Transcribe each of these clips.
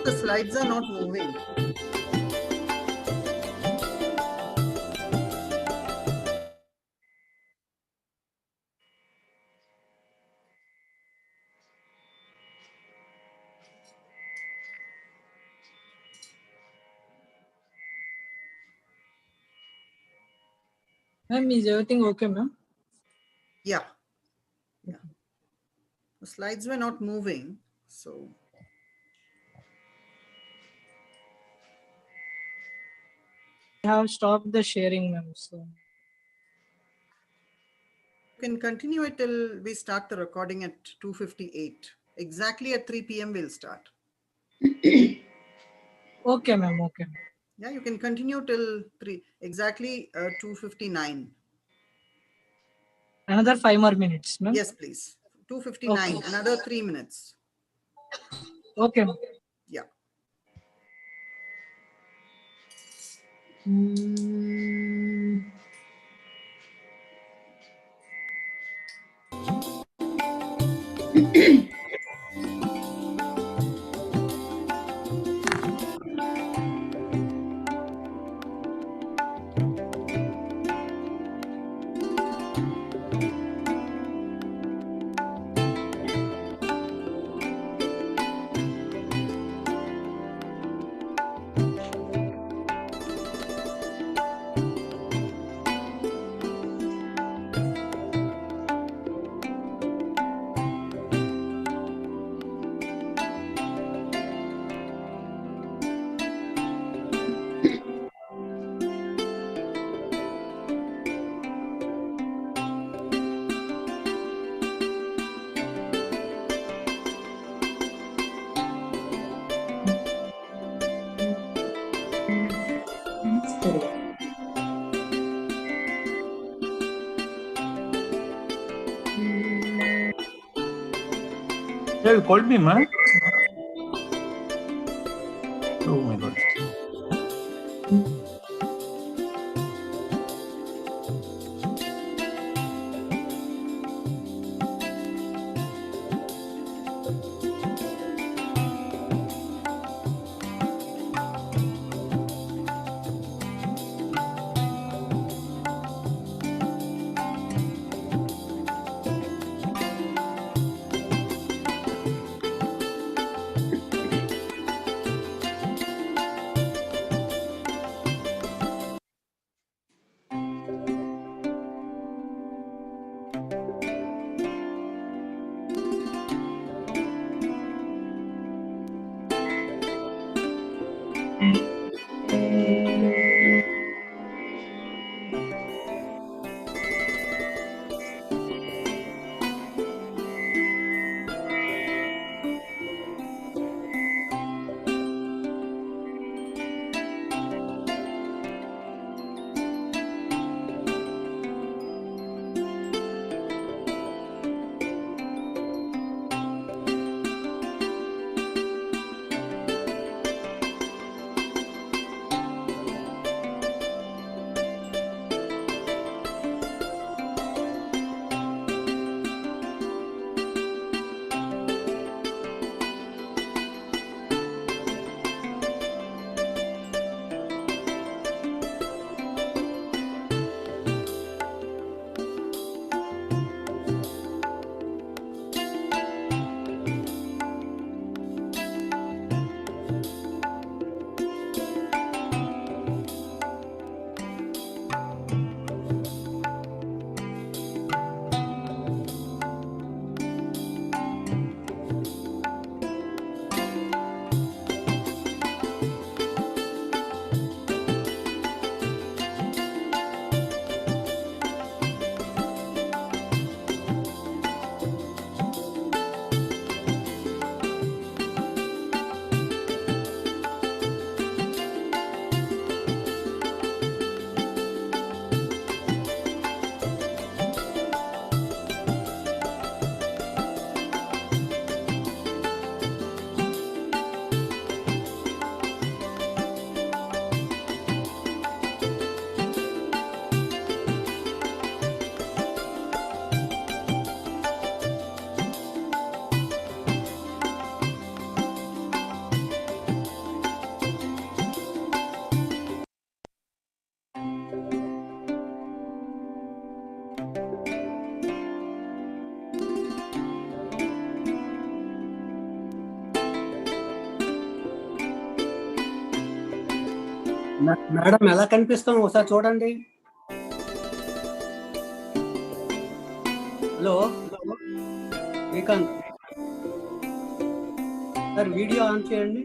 Not the slides are not moving. Ma'am, is everything okay, ma'am? Yeah. Yeah. The slides were not moving, so. I have stopped the sharing, ma'am. So You can continue it till we start the recording at 2:58. Exactly at 3 p.m. we'll start. okay, ma'am. Okay. Yeah, you can continue till 3, exactly 2:59. Another 5 more minutes, ma'am. Yes, please. 2:59, Okay. another 3 minutes. Okay, ma'am. Yeah. Yeah, you called me, man. Oh my God. Madam ఎలా కనిపిస్తాం ఒకసారి చూడండి. Hello Srikanth sir, video on చేయండి.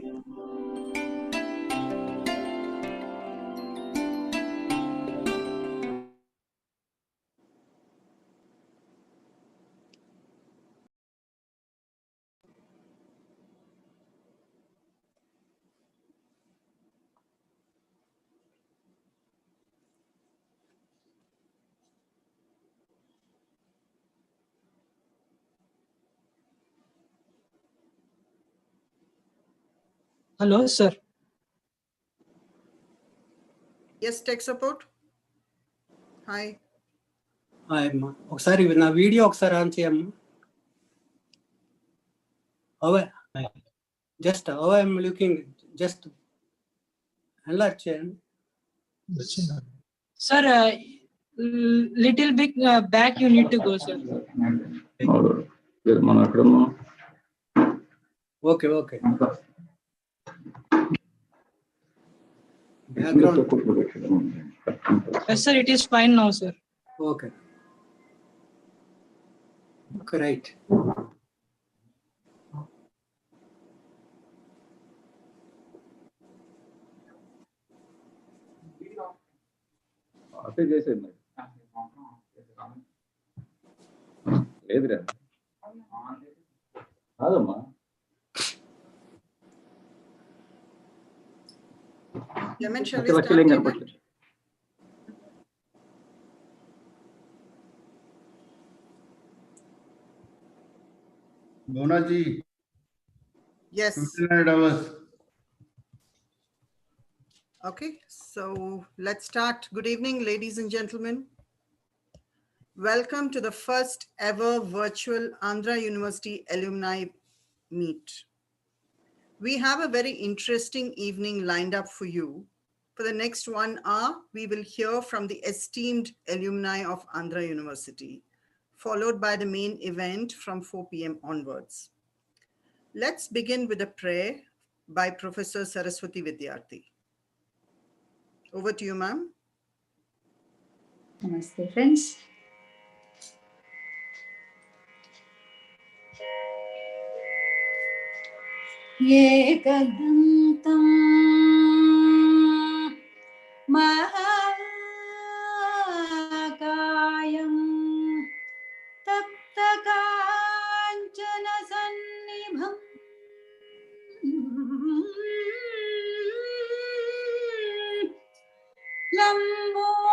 Hello, sir. Yes, tech support. Hi. Hi అమ్మా, ఒకసారి నా video ఒకసారి on చేయమ్మా. అవే just I'm looking, just alert చేయండి. Sir, little bit back you need to go, sir. Okay okay. Background Yes, sir, it is fine now, sir. Okay okay, right. చేసేది లేదురా కాదమ్మా. Yaman, shall we start the event? Mona ji. Yes. 1500 hours. Okay, so let's start. Good evening, ladies and gentlemen. Welcome to the first ever virtual Andhra University Alumni Meet. We have a very interesting evening lined up for you. For the next 1 hour, we will hear from the esteemed alumni of Andhra University, followed by the main event from 4 p.m. onwards. Let's begin with a prayer by Professor Saraswati Vidyarthi. Over to you, ma'am. Namaste, friends. Ekadam mahakayam taptakanchana sannibham lambodaram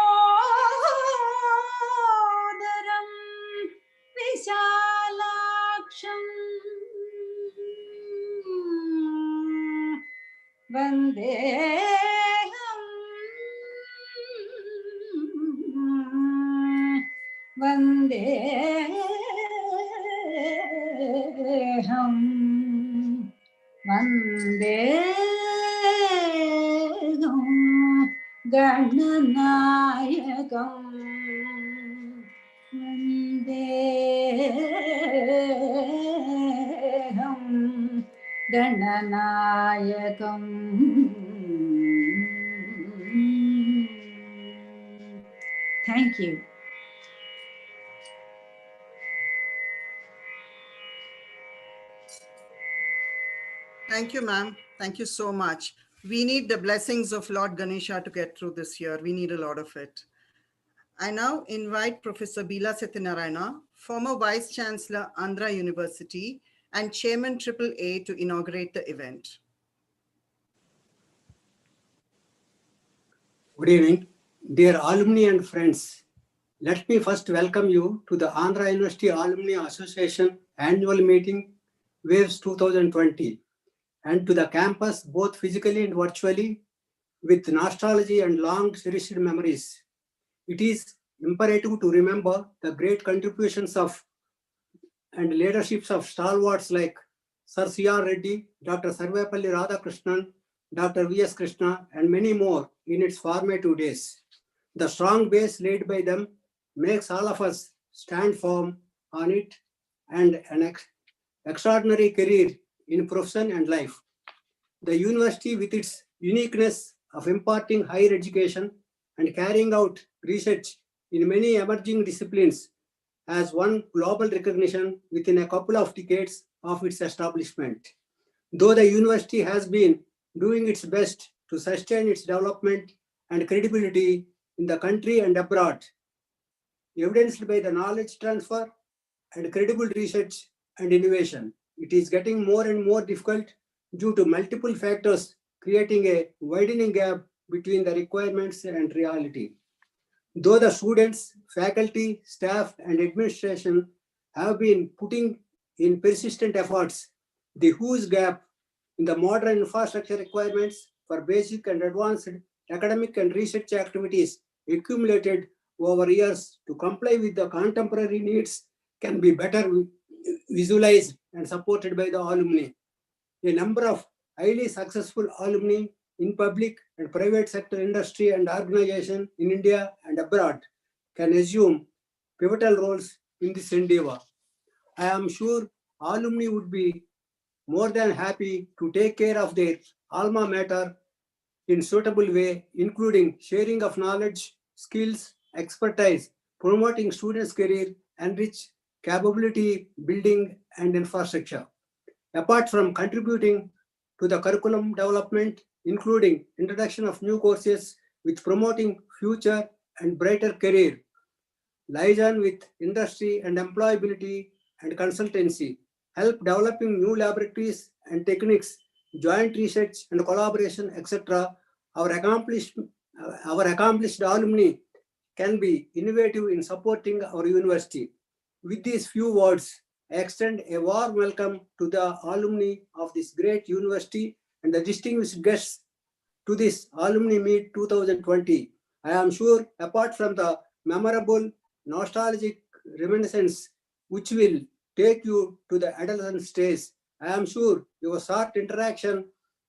vishalaksham vandeham gananayakam vandeham gananayakam. Thank you. Thank you, ma'am. Thank you so much. We need the blessings of Lord Ganesha to get through this year. We need a lot of it. I now invite Professor Bila Satyanarayana, former Vice Chancellor, Andhra University, and Chairman AAA to inaugurate the event. Good evening, dear alumni and friends. Let me first welcome you to the Andhra University Alumni Association annual meeting Waves 2020 and to the campus both physically and virtually with nostalgia and long cherished memories. It is imperative to remember the great contributions of and leaderships of stalwarts like Sir C.R. Reddy, Dr. Sarvepalli Radhakrishnan, Dr. V.S. Krishna, and many more in its formative days. The strong base laid by them makes all of us stand firm on it and an extraordinary career in profession and life. The university, with its uniqueness of imparting higher education and carrying out research in many emerging disciplines has won global recognition within a couple of decades of its establishment. Though the university has been doing its best to sustain its development and credibility in the country and abroad, evidenced by the knowledge transfer and credible research and innovation, it is getting more and more difficult due to multiple factors, creating a widening gap between the requirements and reality. Though the students, faculty, staff, and administration have been putting in persistent efforts, the huge gap in the modern infrastructure requirements for basic and advanced academic and research activities accumulated over years to comply with the contemporary needs can be better visualized and supported by the alumni. A number of highly successful alumni in public and private sector industry and organization in India and abroad can assume pivotal roles in this endeavor. I am sure alumni would be more than happy to take care of their alma mater in suitable way, including sharing of knowledge, skills, expertise, promoting students' career, enrich capability building and infrastructure. Apart from contributing to the curriculum development, including introduction of new courses with promoting future and brighter career, liaison with industry and employability and consultancy, help developing new laboratories and techniques, joint research and collaboration, etc. Our accomplished alumni can be innovative in supporting our university. With these few words, I extend a warm welcome to the alumni of this great university and the distinguished guests to this Alumni Meet 2020. I am sure, apart from the memorable, nostalgic reminiscence which will take you to the adolescent stage, I am sure your short interaction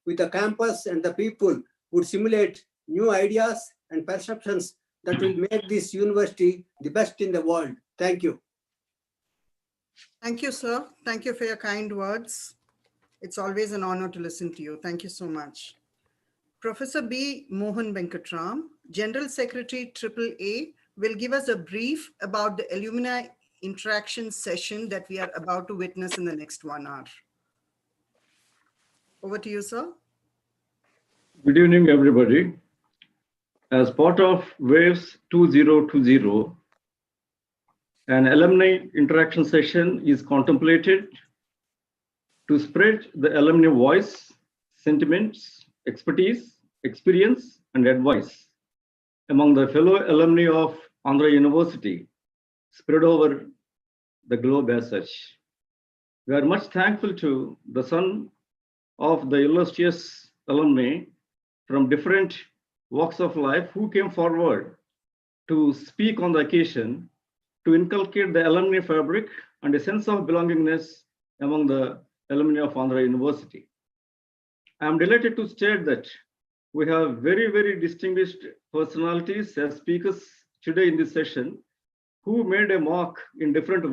with the campus and the people would simulate new ideas and perceptions that will make this university the best in the world. Thank you. Thank you, sir. Thank you for your kind words. It's always an honor to listen to you. Thank you so much. Professor B. Mohan Venkatram, General Secretary AAA, will give us a brief about the alumni interaction session that we are about to witness in the next 1 hour. Over to you, sir. Good evening, everybody. As part of Waves 2020, an alumni interaction session is contemplated to spread the alumni voice, sentiments, expertise, experience, and advice among the fellow alumni of Andhra University spread over the globe as such. We are much thankful to the son of the illustrious alumni from different walks of life who came forward to speak on the occasion to inculcate the alumni fabric and a sense of belongingness among the alumni of Andhra University. I am delighted to state that we have very, very distinguished personalities as speakers today in this session who made a mark in different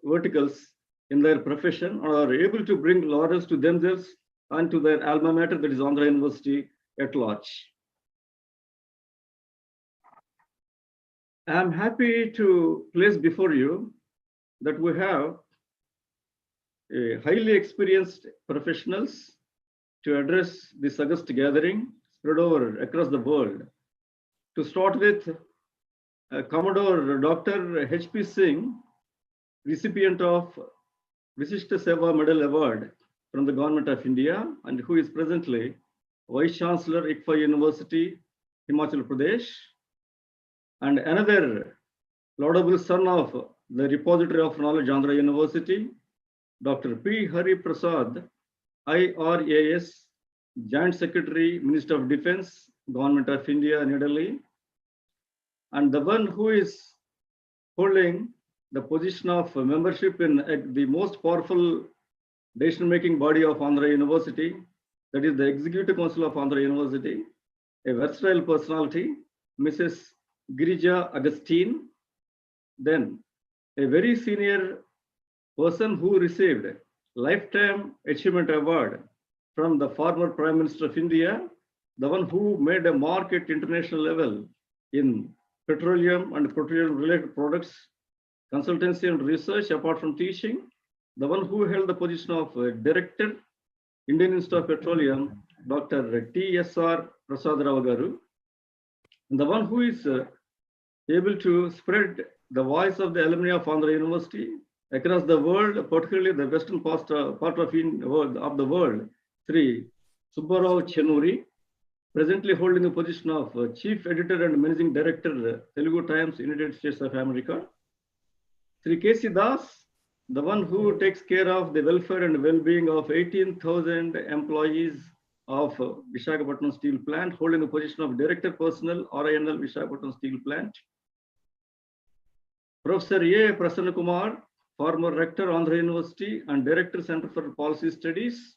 verticals in their profession and are able to bring laurels to themselves and to their alma mater, that is Andhra University at large. I am happy to place before you that we have a highly experienced professionals to address this august gathering spread over across the world. To start with, Commodore Dr. H.P. Singh, recipient of Visishta Seva Medal Award from the Government of India and who is presently Vice Chancellor, ICFA University, Himachal Pradesh, and another laudable son of the Repository of Knowledge, Andhra University, Dr. P. Hari Prasad, IRAS, Joint Secretary, Minister of Defense, Government of India, New Delhi, and the one who is holding the position of membership in the most powerful decision-making body of Andhra University, that is the Executive Council of Andhra University, a versatile personality, Mrs. Girija Agustin, then a very senior person who received Lifetime Achievement Award from the former Prime Minister of India, the one who made a mark at international level in petroleum and petroleum-related products, consultancy and research, apart from teaching, the one who held the position of Director, Indian Institute of Petroleum, Dr. T.S.R. Prasad Rao Garu, and the one who is able to spread the voice of the alumni of Andhra University across the world, particularly the western part of the world, Sri Subbarao Chenuri, presently holding the position of Chief Editor and Managing Director, Telugu Times, United States of America. Sri K.C. Das, the one who takes care of the welfare and well-being of 18,000 employees of Visakhapatnam Steel Plant, holding the position of Director Personnel, RINL Visakhapatnam Steel Plant. Professor A. Prasanna Kumar, former Rector, Andhra University and Director, Center for Policy Studies,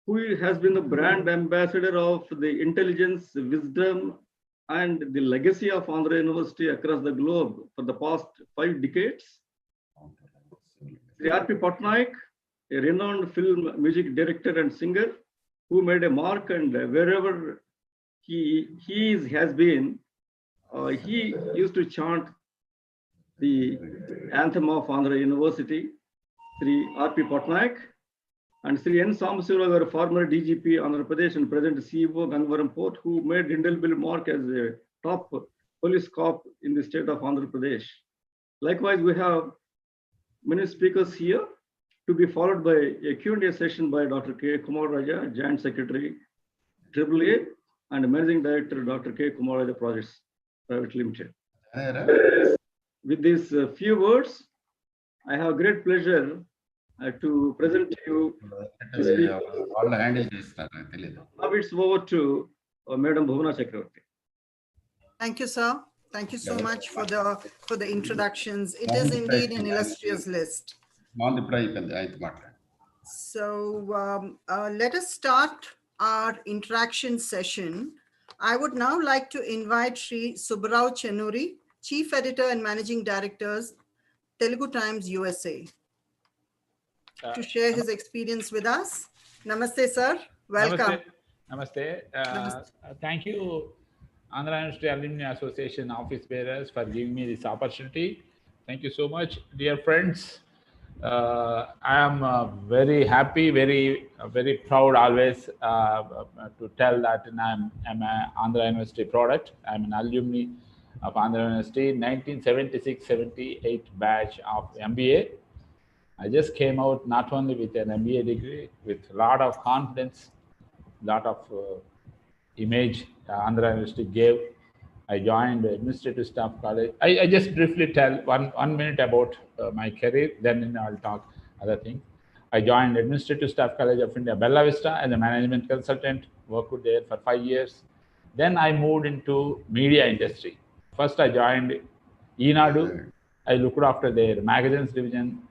who has been the brand ambassador of the intelligence, wisdom, and the legacy of Andhra University across the globe for the past 5 decades. Sri R.P. Patnaik, a renowned film music director and singer, who made a mark, and wherever he has been, he used to chant the anthem of Andhra University. Sri R.P. Patnaik and Sri N. Samasivara, former DGP, Andhra Pradesh, and present CEO, Gangavaram Port, who made indelible mark as a top police cop in the state of Andhra Pradesh. Likewise, we have many speakers here, to be followed by a Q&A session by Dr. K. Kumar Raja, Joint Secretary, AAA, and Managing Director, Dr. K. Kumar Raja Projects Private Limited. With these few words, I have great pleasure to present to you. Now it's over to Madam Bhuvana Chakravarti. Thank you, sir. Thank you so much for the introductions. It is indeed an illustrious list. So let us start our interaction session. I would now like to invite Sri Subbarao Chenuri, Chief Editor and Managing Directors, Telugu Times USA, to share his experience with us. Namaste, sir. Welcome. Namaste. Namaste. Thank you, Andhra University Alumni Association office bearers, for giving me this opportunity. Thank you so much, dear friends. I am very happy, very proud always to tell that I'm an Andhra University product. I'm an alumni of Andhra University, 1976-78 batch of MBA. I just came out not only with an MBA degree, with a lot of confidence, lot of image Andhra University gave. I joined administrative staff college. I just briefly tell one minute about my career, then I'll talk other things. I joined administrative staff college of India, Bella Vista, as a management consultant, worked there for 5 years. Then I moved into media industry. First I joined Enadu. I looked after their magazines division.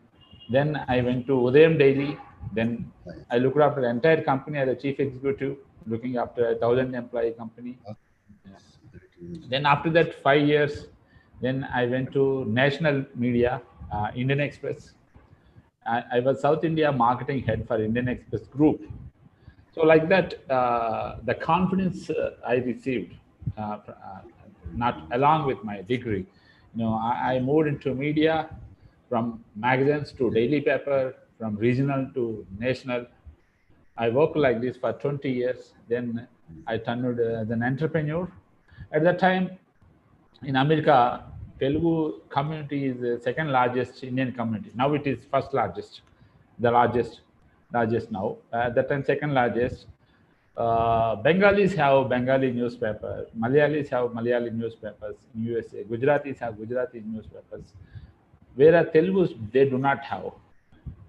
Then I went to Udayam Daily. Then I looked after the entire company as a chief executive, looking after a 1,000-employee company. Then after that, 5 years, then I went to national media, Indian Express. I was South India marketing head for Indian Express Group. So like that, the confidence I received, not along with my degree, I moved into media, from magazines to daily paper, from regional to national. I worked like this for 20 years. Then I turned as an entrepreneur. At that time, in America, Telugu community is the second largest Indian community. Now it is first largest, the largest now. At that time, second largest. Bengalis have Bengali newspaper. Malayalis have Malayali newspapers in USA. Gujaratis have Gujarati newspapers. Whereas Telugus, they do not have.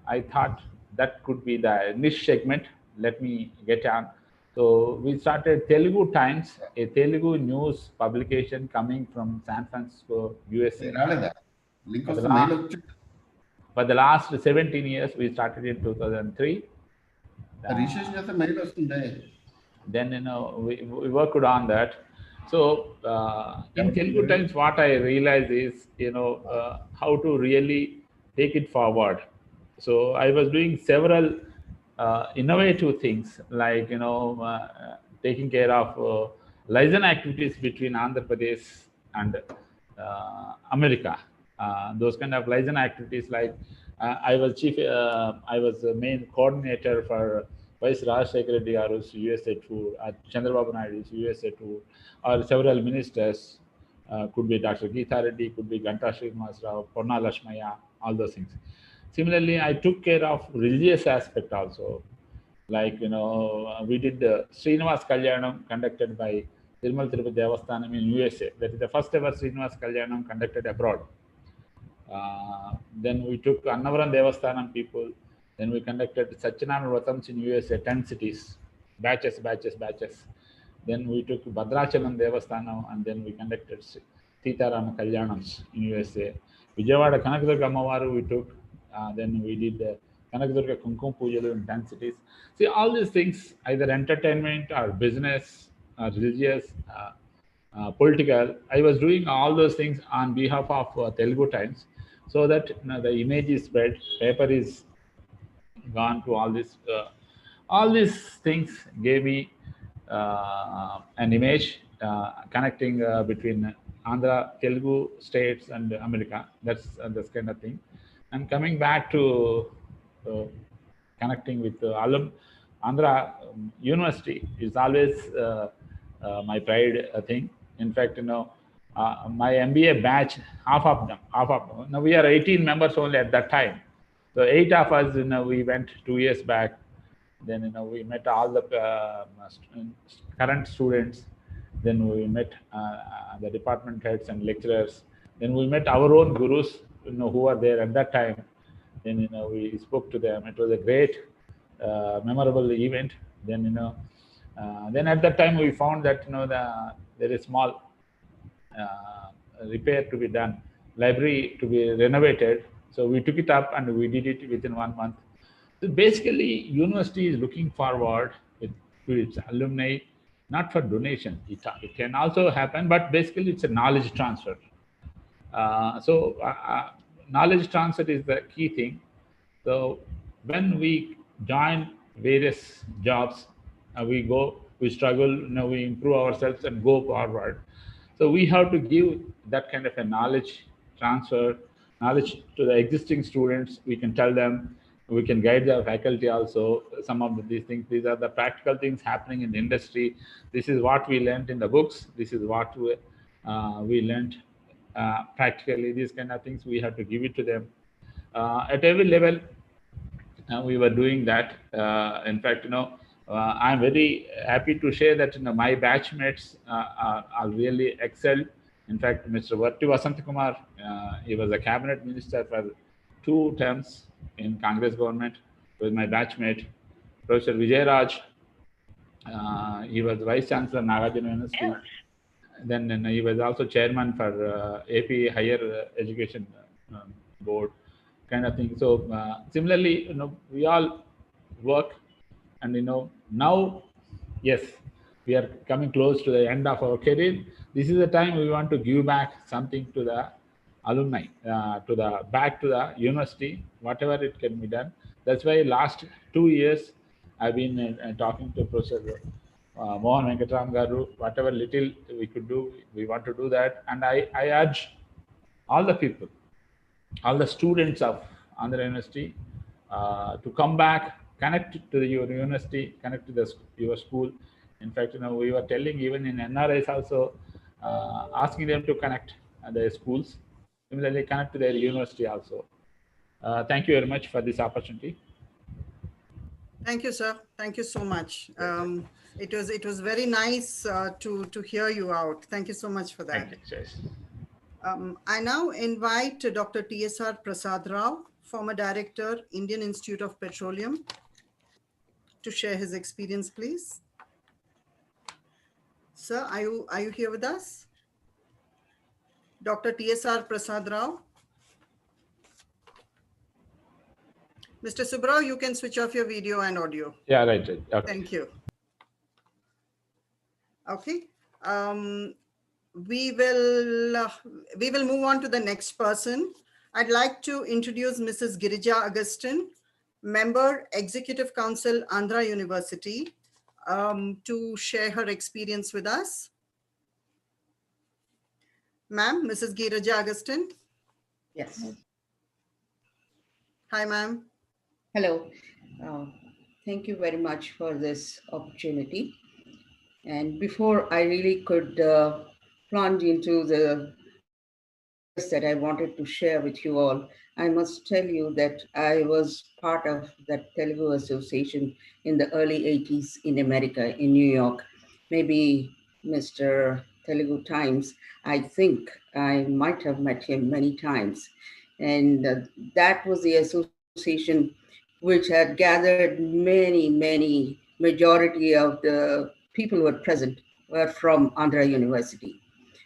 I thought that could be the niche segment. Let me get on. So we started Telugu Times, a Telugu news publication coming from San Francisco, USA. For the last 17 years, we started in 2003. Then we worked on that. So in Telugu Times, what I realized is how to really take it forward. So I was doing several innovative things like taking care of liaison activities between Andhra Pradesh and America. Those kind of liaison activities, like I was the main coordinator for Vice Rajshekar Reddy Garu's USA tour, Chandrababu Naidu's USA tour, or several ministers. Could be Dr. Geetha Reddy, could be Ganta Srinivas Rao, Ponna Lashmaya, all those things. Similarly, I took care of religious aspect also. Like, we did the Srinivas Kalyanam conducted by Tirumal Tirupati Devasthanam in USA. That is the first ever Srinivas Kalyanam conducted abroad. Then we took Annavaram Devasthanam people. Then we conducted Satyanarayana Vratams in USA, 10 cities, batches. Then we took Bhadrachalam Devasthanam, and then we conducted Sitaram Kalyanams in USA. Vijayawada Kanakadurga Amavaru we took. Then we did Kanakadurga Kumkum Pujalu in 10 cities. See, all these things, either entertainment or business, or religious, political, I was doing all those things on behalf of Telugu Times, so that the image is spread, paper is gone to all this. All these things gave me an image connecting between Andhra, Telugu states and America. That's this kind of thing. And coming back to connecting with Andhra University is always my pride thing. In fact, my MBA batch, half of them. Now we are 18 members only at that time. So 8 of us, we went 2 years back. Then, we met all the current students. Then we met the department heads and lecturers. Then we met our own gurus, who were there at that time. Then, we spoke to them. It was a great, memorable event. Then, then at that time we found that, there is small repair to be done, library to be renovated. So we took it up and we did it within 1 month. So basically, university is looking forward to its alumni, not for donation. It can also happen, but basically it's a knowledge transfer. Knowledge transfer is the key thing. So when we join various jobs, we struggle, we improve ourselves and go forward. So we have to give that kind of a knowledge transfer, knowledge to the existing students. We can tell them, we can guide the faculty also. Some of these things, these are the practical things happening in the industry. This is what we learned in the books. This is what we learned practically. These kind of things, we have to give it to them. At every level, we were doing that. In fact, I'm very happy to share that my batchmates are really excelled. In fact, Mr. Varti Vasantakumar, he was a cabinet minister for 2 terms in Congress government. With my batchmate, Professor Vijay Raj, he was vice chancellor Nagarjuna University. Then he was also chairman for AP Higher Education Board, kind of thing. So similarly, we all work, and now, yes, we are coming close to the end of our career. This is the time we want to give back something to the alumni, back to the university, whatever it can be done. That's why last 2 years I've been talking to Professor Mohan Venkatram Garu. Whatever little we could do, we want to do that. And I urge all the people, all the students of Andhra University to come back, connect to your university, connect to your school. In fact, we were telling even in NRIs also, asking them to connect their schools. Similarly, connect to their university also. Thank you very much for this opportunity. Thank you, sir. Thank you so much. It was very nice to hear you out. Thank you so much for that. Thank you. I now invite Dr. TSR Prasad Rao, former director, Indian Institute of Petroleum, to share his experience, please. Sir, are you here with us? Dr. TSR Prasad Rao. Mr. Subrao, you can switch off your video and audio. Yeah, right. Okay. Thank you. Okay. We will move on to the next person. I'd like to introduce Mrs. Girija Augustine, member, Executive Council, Andhra University. to share her experience with us. Ma'am, Mrs. Giraja Agustin. Yes. Hi, ma'am. Hello. Uh, Thank you very much for this opportunity. And before I really could plunge into the ideas that I wanted to share with you all, I must tell you that I was part of that Telugu Association in the early 80s in America, in New York. Maybe Mr. Telugu Times, I think I might have met him many times. And that was the association which had gathered many majority of the people who were present were from Andhra University.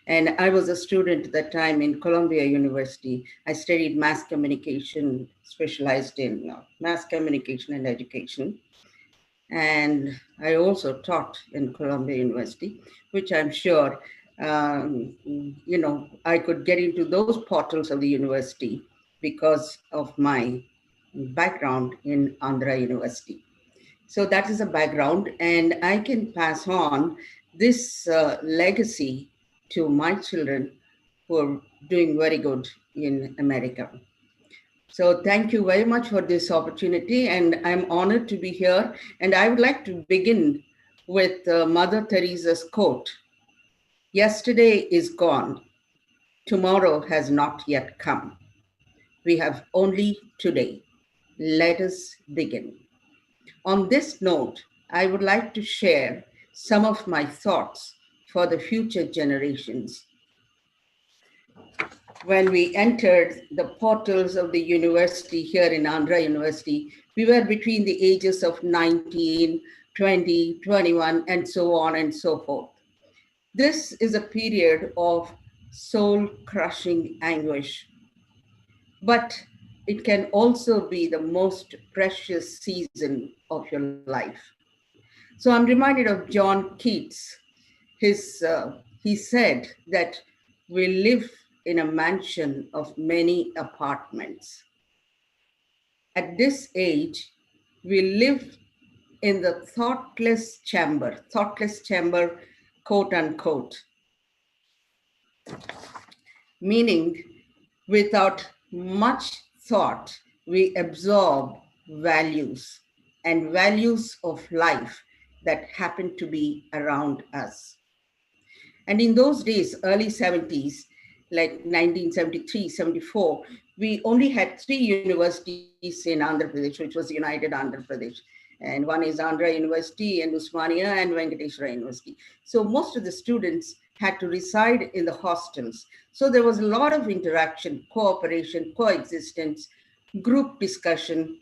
And I was a student at that time in Columbia University. I studied mass communication, specialized in mass communication and education. And I also taught in Columbia University, which I'm sure, I could get into those portals of the university because of my background in Andhra University. So that is a background, and I can pass on this legacy to my children who are doing very good in America. So thank you very much for this opportunity, and I'm honored to be here. And I would like to begin with Mother Teresa's quote: "Yesterday is gone, tomorrow has not yet come. We have only today. Let us begin." On this note, I would like to share some of my thoughts for the future generations. When we entered the portals of the university here in Andhra University, we were between the ages of 19, 20, 21, and so on and so forth. This is a period of soul crushing anguish, but it can also be the most precious season of your life. So I'm reminded of John Keats. He said that we live in a mansion of many apartments. At this age, we live in the thoughtless chamber, quote unquote, meaning without much thought, we absorb values and values of life that happen to be around us. And in those days, early 70s, like 1973, 74, we only had three universities in Andhra Pradesh, which was United Andhra Pradesh. And one is Andhra University and Usmania and Venkateshwara University. So most of the students had to reside in the hostels. So there was a lot of interaction, cooperation, coexistence, group discussion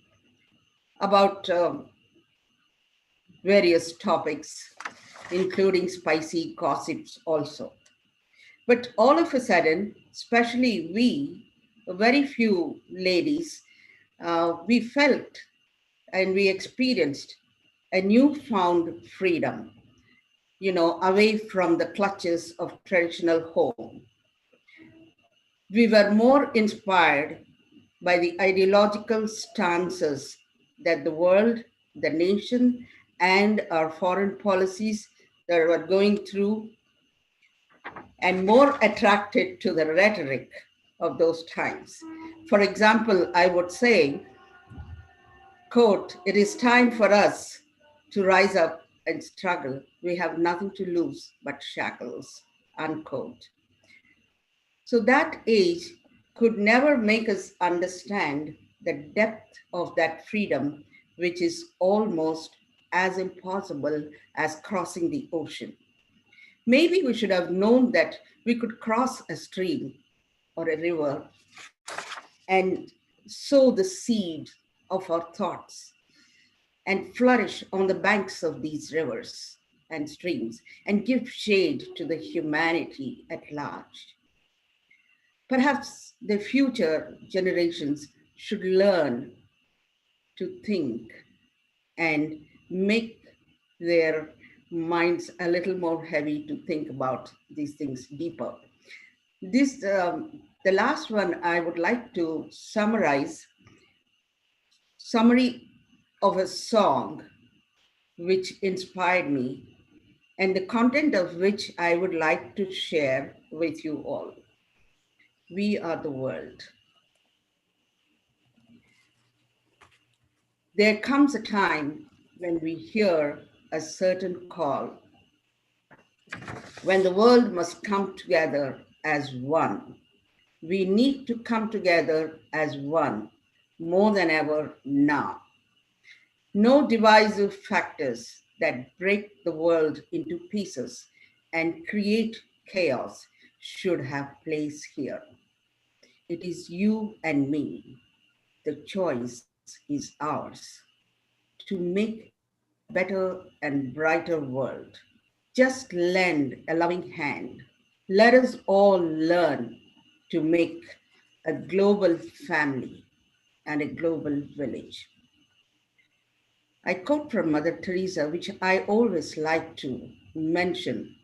about various topics, including spicy gossips also. But all of a sudden, especially we, very few ladies, we felt and we experienced a newfound freedom, away from the clutches of traditional home. We were more inspired by the ideological stances that the world, the nation, and our foreign policies that were going through, and more attracted to the rhetoric of those times. For example, I would say, quote, "It is time for us to rise up and struggle. We have nothing to lose but shackles," unquote. So that age could never make us understand the depth of that freedom, which is almost as impossible as crossing the ocean. Maybe we should have known that we could cross a stream or a river and sow the seed of our thoughts and flourish on the banks of these rivers and streams and give shade to the humanity at large. Perhaps the future generations should learn to think and make their minds a little more heavy to think about these things deeper. The last one I would like to summary of a song which inspired me and the content of which I would like to share with you all. We are the world. There comes a time when we hear a certain call, when the world must come together as one. We need to come together as one more than ever now. No divisive factors that break the world into pieces and create chaos should have place here. It is you and me. The choice is ours to make a better and brighter world. Just lend a loving hand. Let us all learn to make a global family and a global village. I quote from Mother Teresa, which I always like to mention.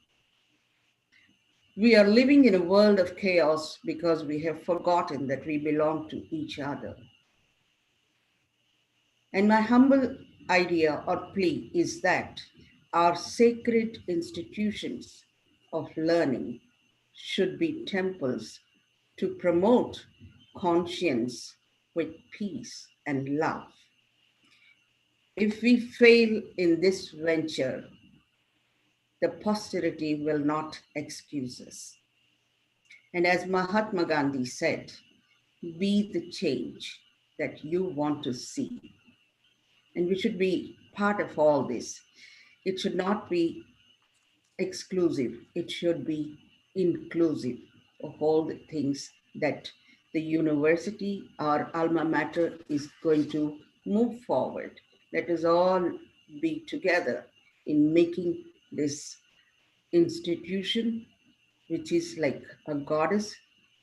We are living in a world of chaos because we have forgotten that we belong to each other. And my humble idea or plea is that our sacred institutions of learning should be temples to promote conscience with peace and love. If we fail in this venture, the posterity will not excuse us. And as Mahatma Gandhi said, be the change that you want to see. And we should be part of all this. It should not be exclusive, it should be inclusive of all the things that the university, our alma mater, is going to move forward. Let us all be together in making this institution, which is like a goddess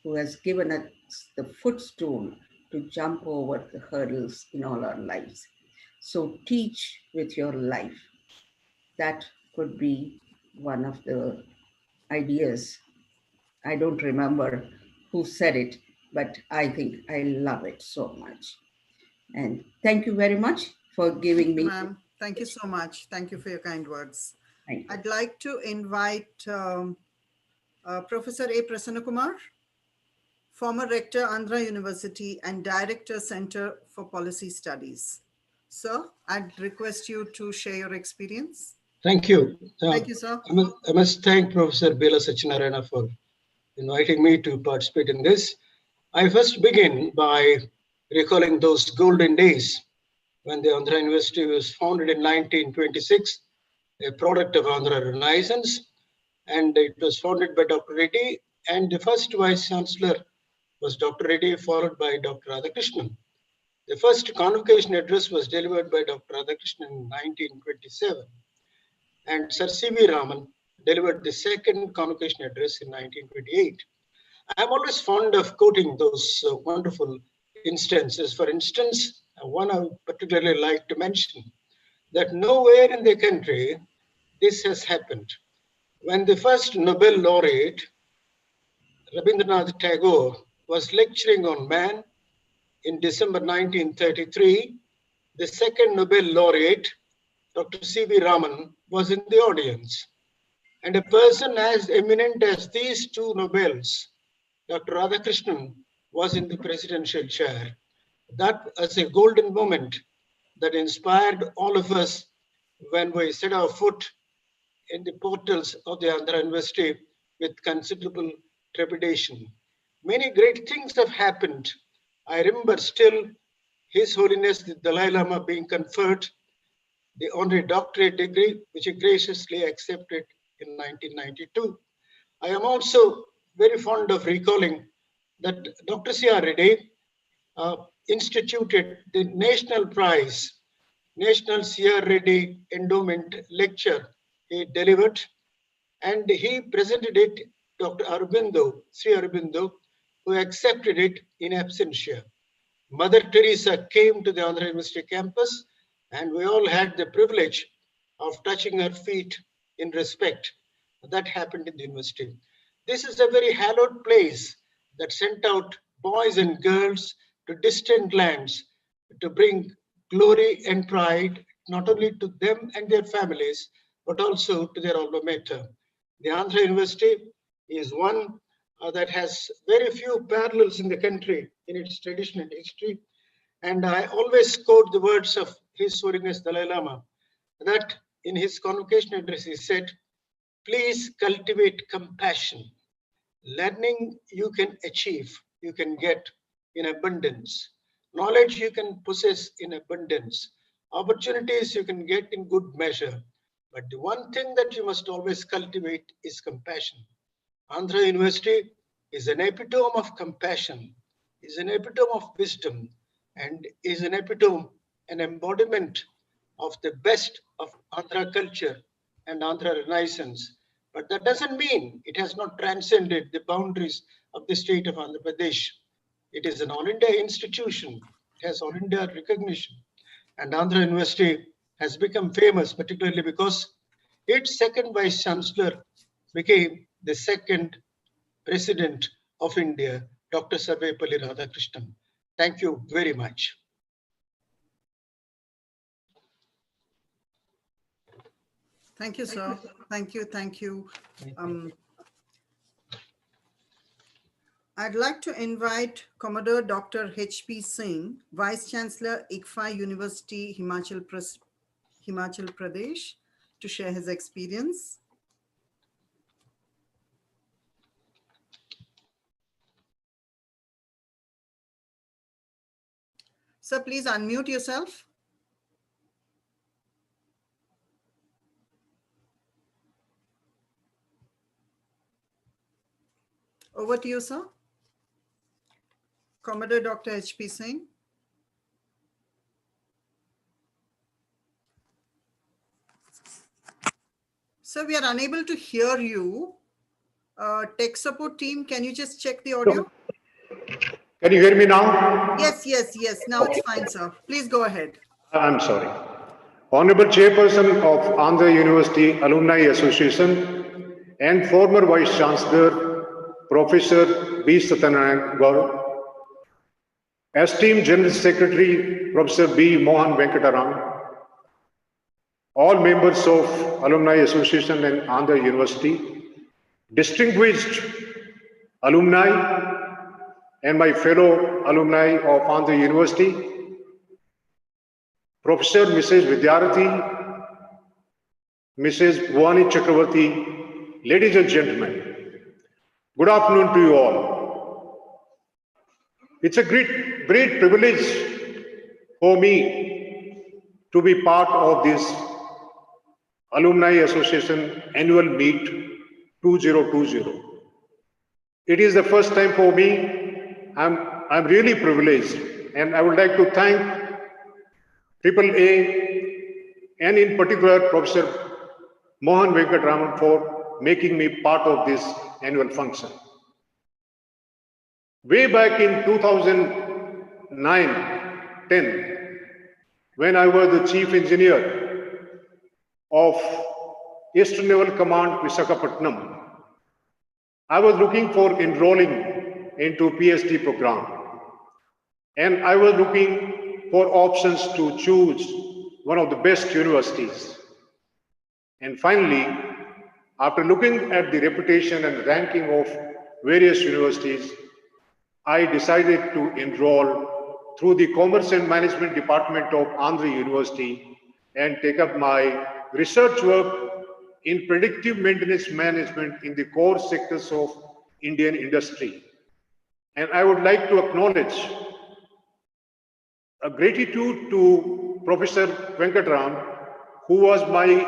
who has given us the footstool to jump over the hurdles in all our lives. So teach with your life. That could be one of the ideas. I don't remember who said it, but I think I love it so much. And thank you very much for giving me. Ma'am, thank you so much. Thank you for your kind words. Thank you. I'd like to invite Professor A. Prasanna Kumar, former Rector, Andhra University and Director, Center for Policy Studies. Sir, I'd request you to share your experience. Thank you. Thank you, sir. I must thank Professor Bela Satyanarayana for inviting me to participate in this. I first begin by recalling those golden days when the Andhra University was founded in 1926, a product of Andhra Renaissance, and it was founded by Dr. Reddy, and the first Vice Chancellor was Dr. Reddy, followed by Dr. Radhakrishnan. The first convocation address was delivered by Dr. Radhakrishnan in 1927, and Sir C.V. Raman delivered the second convocation address in 1928. I'm always fond of quoting those wonderful instances. For instance, one I would particularly like to mention, that nowhere in the country this has happened. When the first Nobel laureate, Rabindranath Tagore, was lecturing on man in December 1933, the second Nobel laureate, Dr. C.V. Raman, was in the audience. And a person as eminent as these two Nobels, Dr. Radhakrishnan, was in the presidential chair. That was a golden moment that inspired all of us when we set our foot in the portals of the Andhra University with considerable trepidation. Many great things have happened. I remember still His Holiness the Dalai Lama being conferred the honorary doctorate degree, which he graciously accepted in 1992. I am also very fond of recalling that Dr. C.R. Reddy instituted the National Prize, National C.R. Reddy Endowment Lecture he delivered, and he presented it Dr. Aurobindo, Sri Aurobindo, who accepted it in absentia. Mother Teresa came to the Andhra University campus, and we all had the privilege of touching her feet in respect. That happened in the university. This is a very hallowed place that sent out boys and girls to distant lands to bring glory and pride not only to them and their families, but also to their alma mater. The Andhra University is one that has very few parallels in the country in its tradition and history. And I always quote the words of His Holiness Dalai Lama, that in his convocation address he said, please cultivate compassion. Learning you can achieve, you can get in abundance. Knowledge you can possess in abundance. Opportunities you can get in good measure. But the one thing that you must always cultivate is compassion. Andhra University is an epitome of compassion, is an epitome of wisdom, and is an epitome, an embodiment of the best of Andhra culture and Andhra Renaissance. But that doesn't mean it has not transcended the boundaries of the state of Andhra Pradesh. It is an all India institution, it has all India recognition. And Andhra University has become famous, particularly because its second vice chancellor became the second president of India, Dr. Sarvepalli Radhakrishnan. Thank you very much. Thank you, sir. Thank you. Thank you. I'd like to invite Commodore Dr. H.P. Singh, Vice Chancellor, ICFA University, Himachal Pradesh, to share his experience. Sir, please unmute yourself. Over to you, sir. Commodore Dr. H.P. Singh. Sir, we are unable to hear you. Tech support team, can you just check the audio? Can you hear me now? Yes. Now it's fine, sir. Please go ahead. I'm sorry. Honorable Chairperson of Andhra University Alumni Association and former Vice Chancellor, Professor B. Satyanarayana Gaurav, esteemed General Secretary, Professor B. Mohan Venkataram, all members of Alumni Association and Andhra University, distinguished alumni, and my fellow alumni of Andhra University, Professor Mrs. Vidyarathi, Mrs. Bhuwani Chakravarti, ladies and gentlemen, good afternoon to you all. It's a great privilege for me to be part of this Alumni Association Annual Meet 2020. It is the first time for me. I'm really privileged, and I would like to thank AAA and in particular Professor Mohan Venkataraman for making me part of this annual function. Way back in 2009-10, when I was the Chief Engineer of Eastern Naval Command, Visakhapatnam, I was looking for enrolling into PhD program, and I was looking for options to choose one of the best universities. And finally, after looking at the reputation and ranking of various universities, I decided to enroll through the Commerce and Management Department of Andhra University and take up my research work in predictive maintenance management in the core sectors of Indian industry. And I would like to acknowledge a gratitude to Professor Venkataraman, who was my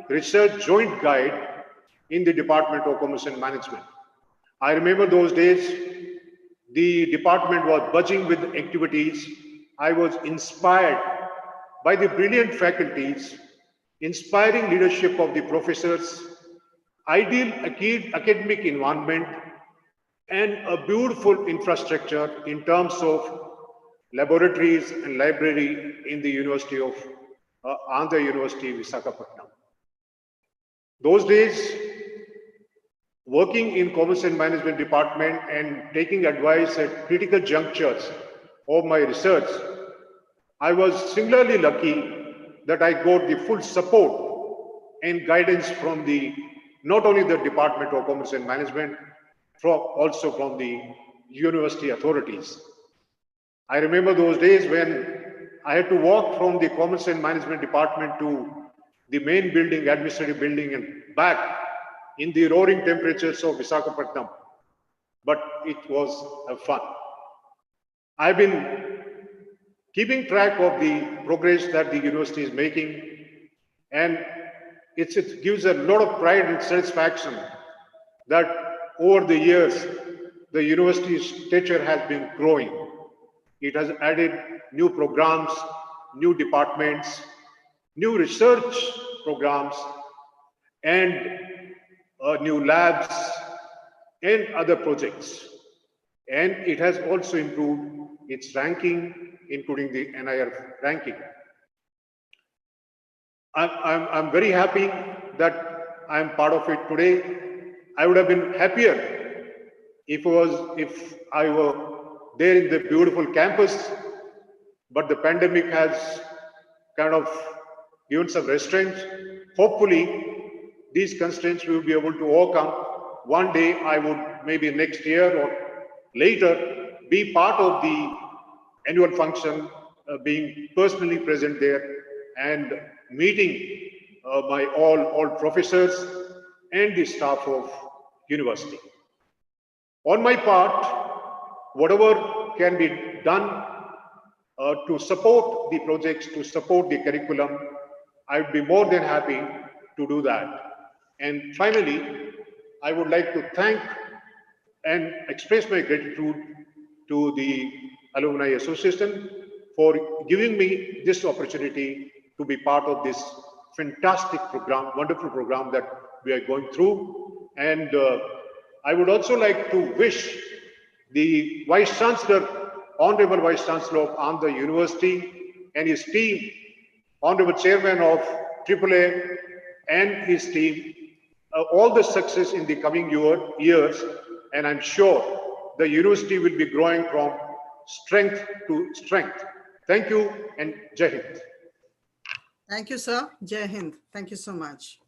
research joint guide in the Department of Commerce and Management. I remember those days, the department was buzzing with activities. I was inspired by the brilliant faculties, inspiring leadership of the professors, ideal academic environment, and a beautiful infrastructure in terms of laboratories and library in the University of Andhra University, Visakhapatnam. Those days, working in Commerce and Management Department and taking advice at critical junctures of my research, I was singularly lucky that I got the full support and guidance from the not only the Department of Commerce and Management, also from the university authorities. I remember those days when I had to walk from the Commerce and Management Department to the main building, administrative building, and back in the roaring temperatures of Visakhapatnam. But it was fun. I've been keeping track of the progress that the university is making, and it gives a lot of pride and satisfaction that over the years, the university's stature has been growing. It has added new programs, new departments, new research programs, and new labs and other projects. And it has also improved its ranking, including the NIR ranking. I'm very happy that I'm part of it today. I would have been happier if I were there in the beautiful campus, but the pandemic has kind of given some restraints. Hopefully, these constraints we will be able to overcome. One day, I would maybe next year or later be part of the annual function, being personally present there and meeting my all professors and the staff of university. On my part, whatever can be done to support the projects, to support the curriculum, I would be more than happy to do that. And finally, I would like to thank and express my gratitude to the Alumni Association for giving me this opportunity to be part of this fantastic program, wonderful program that we are going through. And I would also like to wish the Vice Chancellor, Honorable Vice Chancellor of Andhra University and his team, Honorable Chairman of AAA and his team, all the success in the coming years. And I'm sure the university will be growing from strength to strength. Thank you and Jai Hind. Thank you, sir. Jai Hind. Thank you so much.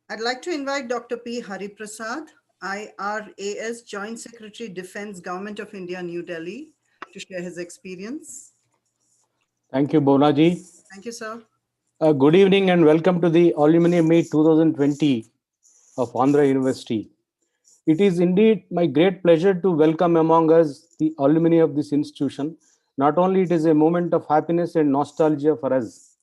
I'd like to invite Dr. P. Hari Prasad, IRAS Joint Secretary, Defense, Government of India, New Delhi, to share his experience. Thank you, Bolaji. Thank you, sir. Good evening and welcome to the Alumni Meet 2020 of Andhra University. It is indeed my great pleasure to welcome among us the alumni of this institution. Not only it is a moment of happiness and nostalgia for us,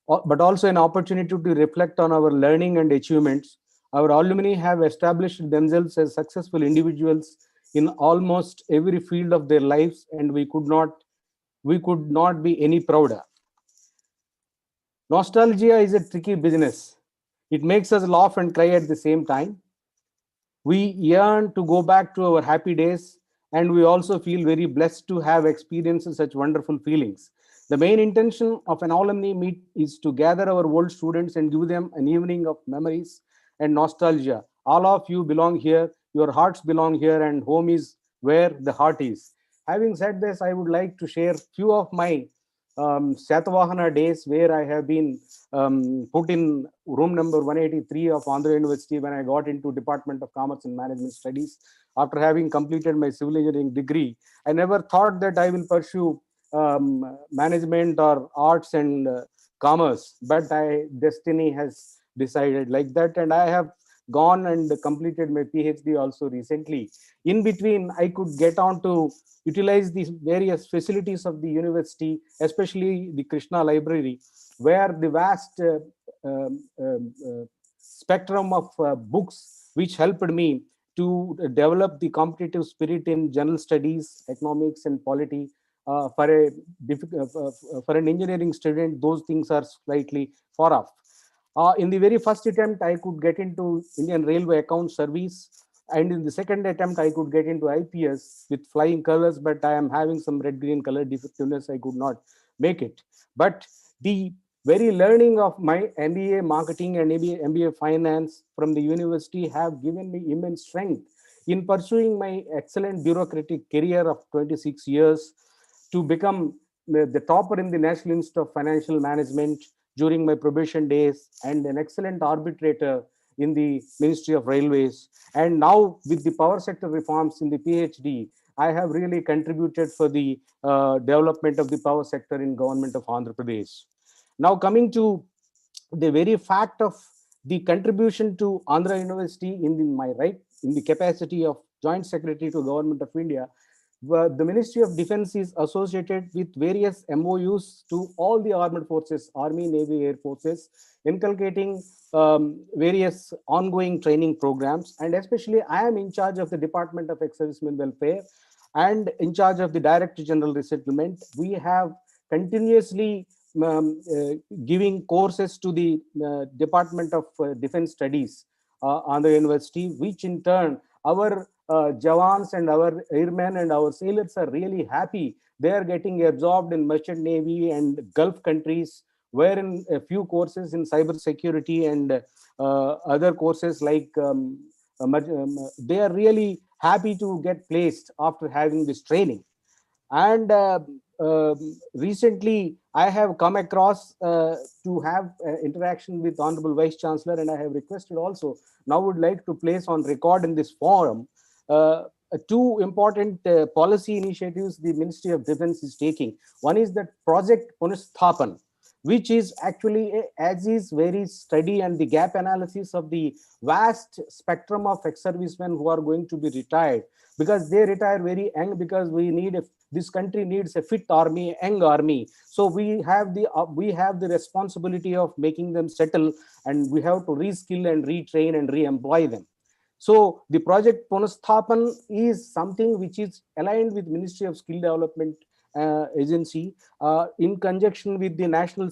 but also an opportunity to reflect on our learning and achievements. Our alumni have established themselves as successful individuals in almost every field of their lives, and we could not be any prouder. Nostalgia is a tricky business. It makes us laugh and cry at the same time. We yearn to go back to our happy days, and we also feel very blessed to have experienced such wonderful feelings. The main intention of an alumni meet is to gather our old students and give them an evening of memories and nostalgia. All of you belong here, your hearts belong here, and home is where the heart is. Having said this, I would like to share few of my Satavahana days where I have been put in room number 183 of Andhra University when I got into Department of Commerce and Management Studies. After having completed my civil engineering degree, I never thought that I will pursue management or arts and commerce, but destiny has decided like that, and I have gone and completed my PhD also recently. In between, I could get on to utilize these various facilities of the university, especially the Krishna Library, where the vast spectrum of books which helped me to develop the competitive spirit in general studies, economics, and polity. For an engineering student, those things are slightly far off. In the very first attempt, I could get into Indian Railway Account Service, and in the second attempt, I could get into IPS with flying colors, but I am having some red-green color defectiveness. I could not make it. But the very learning of my MBA Marketing and MBA Finance from the university have given me immense strength in pursuing my excellent bureaucratic career of 26 years to become the topper in the National Institute of Financial Management during my probation days, and an excellent arbitrator in the Ministry of Railways. And now with the power sector reforms in the PhD, I have really contributed for the development of the power sector in government of Andhra Pradesh. Now coming to the very fact of the contribution to Andhra University in the capacity of Joint Secretary to Government of India, the Ministry of Defense is associated with various MOUs to all the armed forces, Army, Navy, Air Forces, inculcating various ongoing training programs. And especially I am in charge of the Department of Ex-Servicemen Welfare and in charge of the Director General Resettlement. We have continuously giving courses to the Department of Defense Studies on the university, which in turn our Jawans and our airmen and our sailors are really happy. They are getting absorbed in merchant navy and Gulf countries, wherein a few courses in cyber security and other courses like they are really happy to get placed after having this training. And recently I have come across to have interaction with Honorable Vice Chancellor, and I have requested also, now would like to place on record in this forum two important policy initiatives the Ministry of Defense is taking. One is that Project Punisthapan, which is actually as is very study and the gap analysis of the vast spectrum of ex-servicemen who are going to be retired, because they retire very young, because this country needs a fit army, young army. So we have the responsibility of making them settle, and we have to reskill and retrain and re-employ them. So the Project Punisthapan is something which is aligned with Ministry of Skill Development Agency in conjunction with the National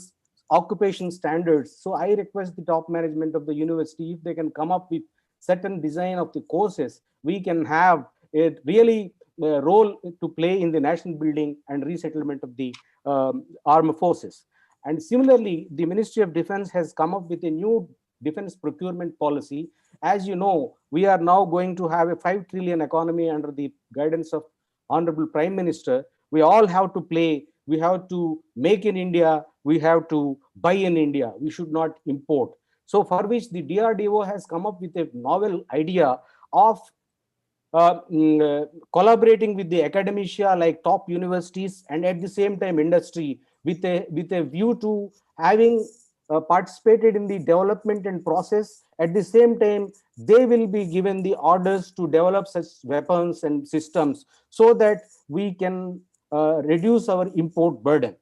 Occupation Standards. So I request the top management of the university, if they can come up with certain design of the courses, we can have a really role to play in the national building and resettlement of the armed forces. And similarly, the Ministry of Defense has come up with a new defense procurement policy. As you know, we are now going to have a 5 trillion economy under the guidance of Honorable Prime Minister. We all have to play. We have to make in India. We have to buy in India. We should not import. So for which the DRDO has come up with a novel idea of collaborating with the academia like top universities and at the same time industry with a view to having participated in the development and process. At the same time, they will be given the orders to develop such weapons and systems so that we can reduce our import burden.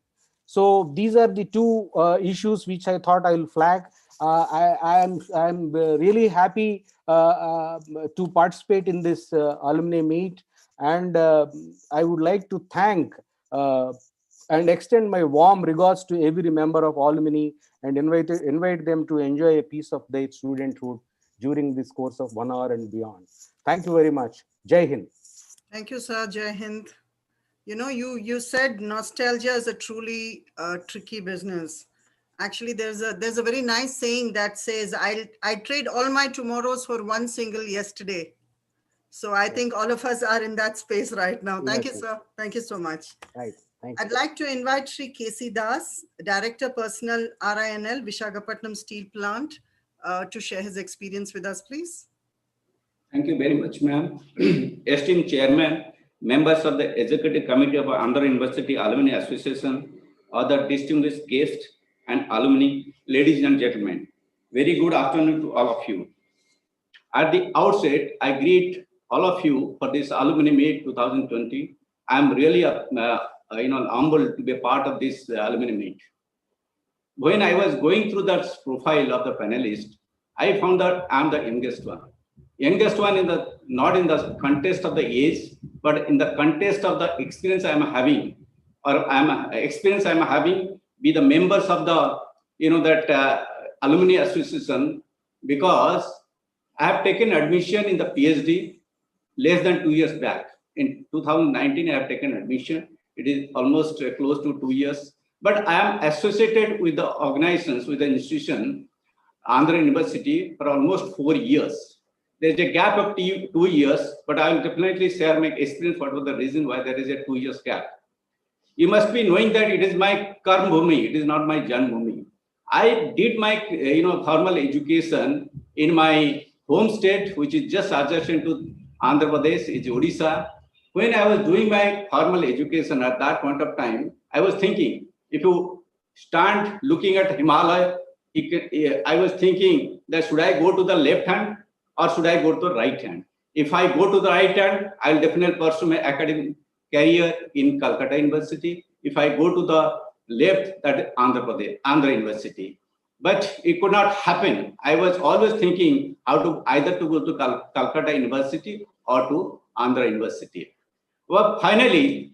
So these are the two issues which I thought I will flag. I am really happy to participate in this alumni meet, and I would like to thank and extend my warm regards to every member of Alumni and invite them to enjoy a piece of their studenthood during this course of 1 hour and beyond. Thank you very much. Jai Hind. Thank you, sir. Jai Hind. You know, you said nostalgia is a truly tricky business. Actually, there's a very nice saying that says, I trade all my tomorrows for one single yesterday. So I think all of us are in that space right now. Thank you, sir. Thank you so much. Right. Thank you. I'd like to invite Sri K.C. Das, Director Personnel, RINL, Visakhapatnam Steel Plant, to share his experience with us, please. Thank you very much, ma'am. Esteemed Chairman, members of the Executive Committee of Andhra University Alumni Association, other distinguished guests and alumni, ladies and gentlemen, very good afternoon to all of you. At the outset, I greet all of you for this Alumni Meet 2020. I am really humbled to be a part of this Alumni Meet. When I was going through the profile of the panelists, I found that I am the youngest one. Youngest one not in the context of the age, but in the context of the experience I am having, or experience I am having with the members of the alumni association, because I have taken admission in the PhD less than 2 years back. In 2019, I have taken admission. It is almost close to 2 years. But I am associated with the organizations, with the institution, Andhra University, for almost 4 years. There's a gap of 2 years, but I will definitely share my experience, what was the reason why there is a 2 years gap. You must be knowing that it is my karma bhumi, it is not my jan bhumi. I did my formal education in my home state, which is just adjacent to Andhra Pradesh, is Odisha. When I was doing my formal education at that point of time, I was thinking, if you stand looking at Himalaya, I was thinking that should I go to the left hand or should I go to the right hand? If I go to the right hand, I will definitely pursue my academic career in Calcutta University. If I go to the left, that is Andhra Pradesh, Andhra University. But it could not happen. I was always thinking how to either to go to Calcutta University or to Andhra University. Well, finally,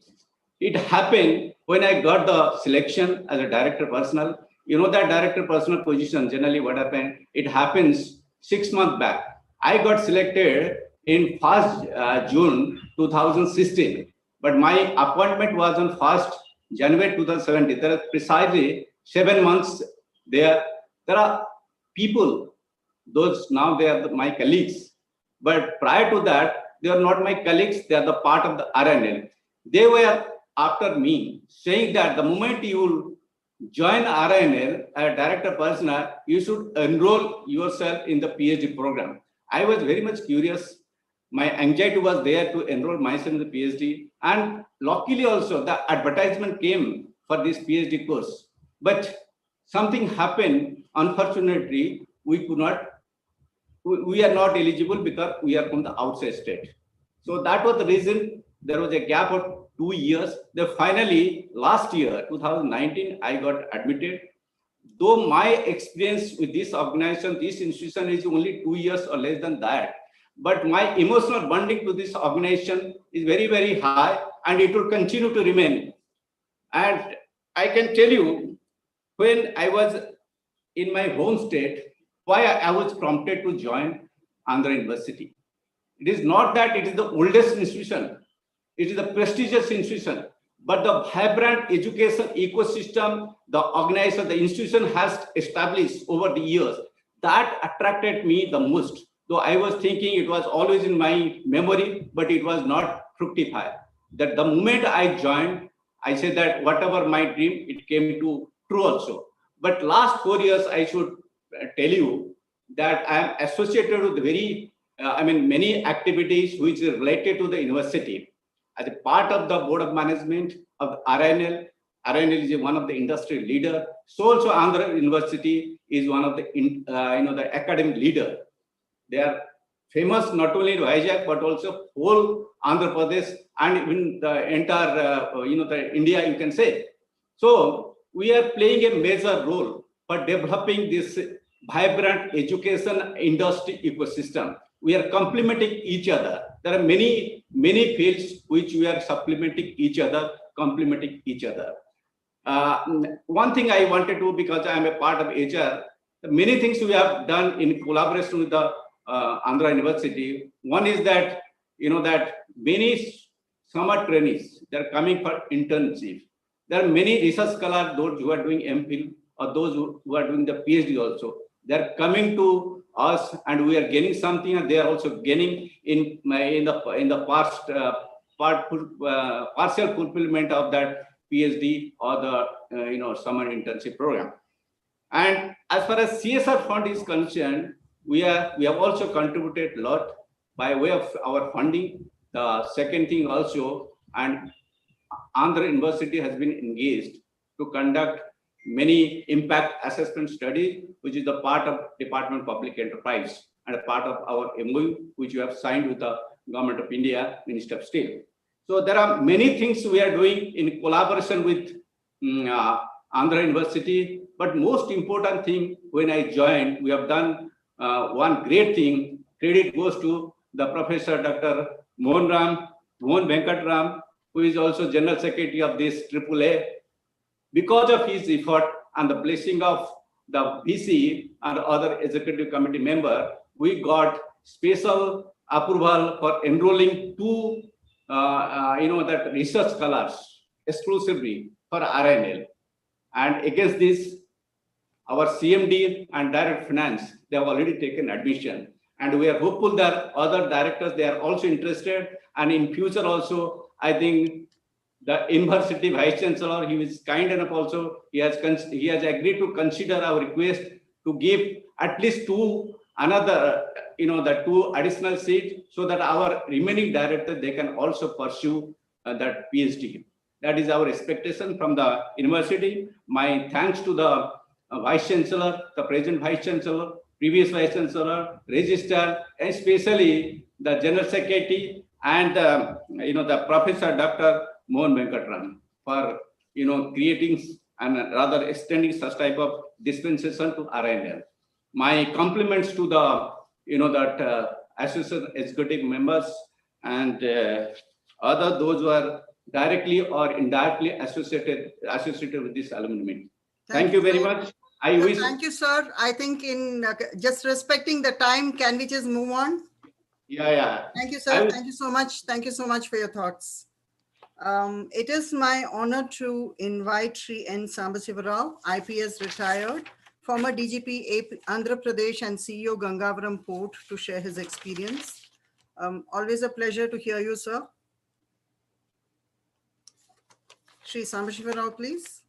it happened when I got the selection as a director personnel. You know that director personnel position, generally what happened, it happens 6 months back. I got selected in 1st June 2016, but my appointment was on 1st January 2017. There are precisely 7 months there. There are people, those now they are my colleagues, but prior to that, they are not my colleagues, they are the part of the RNL. They were after me saying that the moment you will join RNL as director personnel, you should enroll yourself in the PhD program. I was very much curious. My anxiety was there to enroll myself in the PhD. And luckily also the advertisement came for this PhD course. But something happened, unfortunately, we are not eligible because we are from the outside state. So that was the reason there was a gap of 2 years. Then finally, last year, 2019, I got admitted. Though my experience with this organization, this institution is only 2 years or less than that, but my emotional bonding to this organization is very, very high, and it will continue to remain. And I can tell you, when I was in my home state, why I was prompted to join Andhra University. It is not that it is the oldest institution, it is a prestigious institution, but the vibrant education ecosystem the organization, the institution has established over the years, that attracted me the most. Though I was thinking it was always in my memory, but it was not fructified. That the moment I joined, I said that whatever my dream, it came to true also. But last 4 years, I should tell you that I am associated with many activities which are related to the university. As a part of the board of management of RNL, RNL is one of the industry leader. So also Andhra University is one of the the academic leader. They are famous not only in Vizag but also whole Andhra Pradesh and even the entire the India, you can say. So we are playing a major role for developing this vibrant education industry ecosystem. We are complementing each other. There are many fields which we are supplementing each other, complementing each other. One thing I wanted to, because I am a part of HR, many things we have done in collaboration with the Andhra University. One is that that many summer trainees, they are coming for internship. There are many research scholars, those who are doing MPhil or those who are doing the PhD also. They are coming to us, and we are gaining something, and they are also gaining in the past partial fulfillment of that PhD or the summer internship program. And as far as CSR fund is concerned, we have also contributed a lot by way of our funding. The second thing also, and Andhra University has been engaged to conduct many impact assessment studies, which is the part of Department of Public Enterprise and a part of our MOU, which we have signed with the Government of India, Ministry of Steel. So there are many things we are doing in collaboration with Andhra University. But most important thing, when I joined, we have done one great thing. Credit goes to the Professor Dr. Mohan Venkatram, who is also General Secretary of this AAA. Because of his effort and the blessing of the VC and other executive committee member, we got special approval for enrolling two that research scholars exclusively for RNL. And against this, our CMD and Direct Finance, they have already taken admission. And we are hopeful that other directors, they are also interested. And in future also, I think the university vice chancellor, he was kind enough also. He has agreed to consider our request to give at least another the 2 additional seats, so that our remaining directors, they can also pursue that PhD. That is our expectation from the university. My thanks to the vice chancellor, the present vice chancellor, previous vice chancellor, registrar, and especially the general secretary and the professor Dr. Mohan Venkatran for creating and rather extending such type of dispensation to RNL. My compliments to the associate executive members and other those who are directly or indirectly associated with this alumni meeting. Thank you very much. I wish. Thank you, sir. I think in just respecting the time, can we just move on? Yeah. Thank you, sir. Thank you so much. Thank you so much for your thoughts. It is my honor to invite Sri N. Sambasiva Rao, IPS retired, former DGP Andhra Pradesh and CEO Gangavaram Port, to share his experience. Always a pleasure to hear you, sir. Sri Sambasiva Rao, please.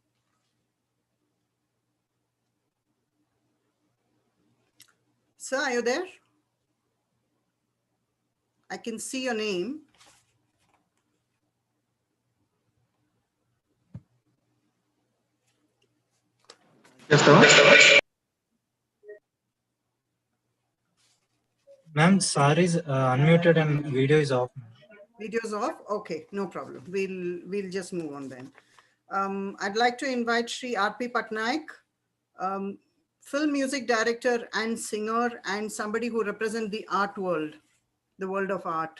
Sir, are you there? I can see your name. Ma'am, sir is unmuted and video is off. Video's off? Okay, no problem. We'll just move on then. I'd like to invite Sri R.P. Patnaik, film music director and singer, and somebody who represents the art world, the world of art.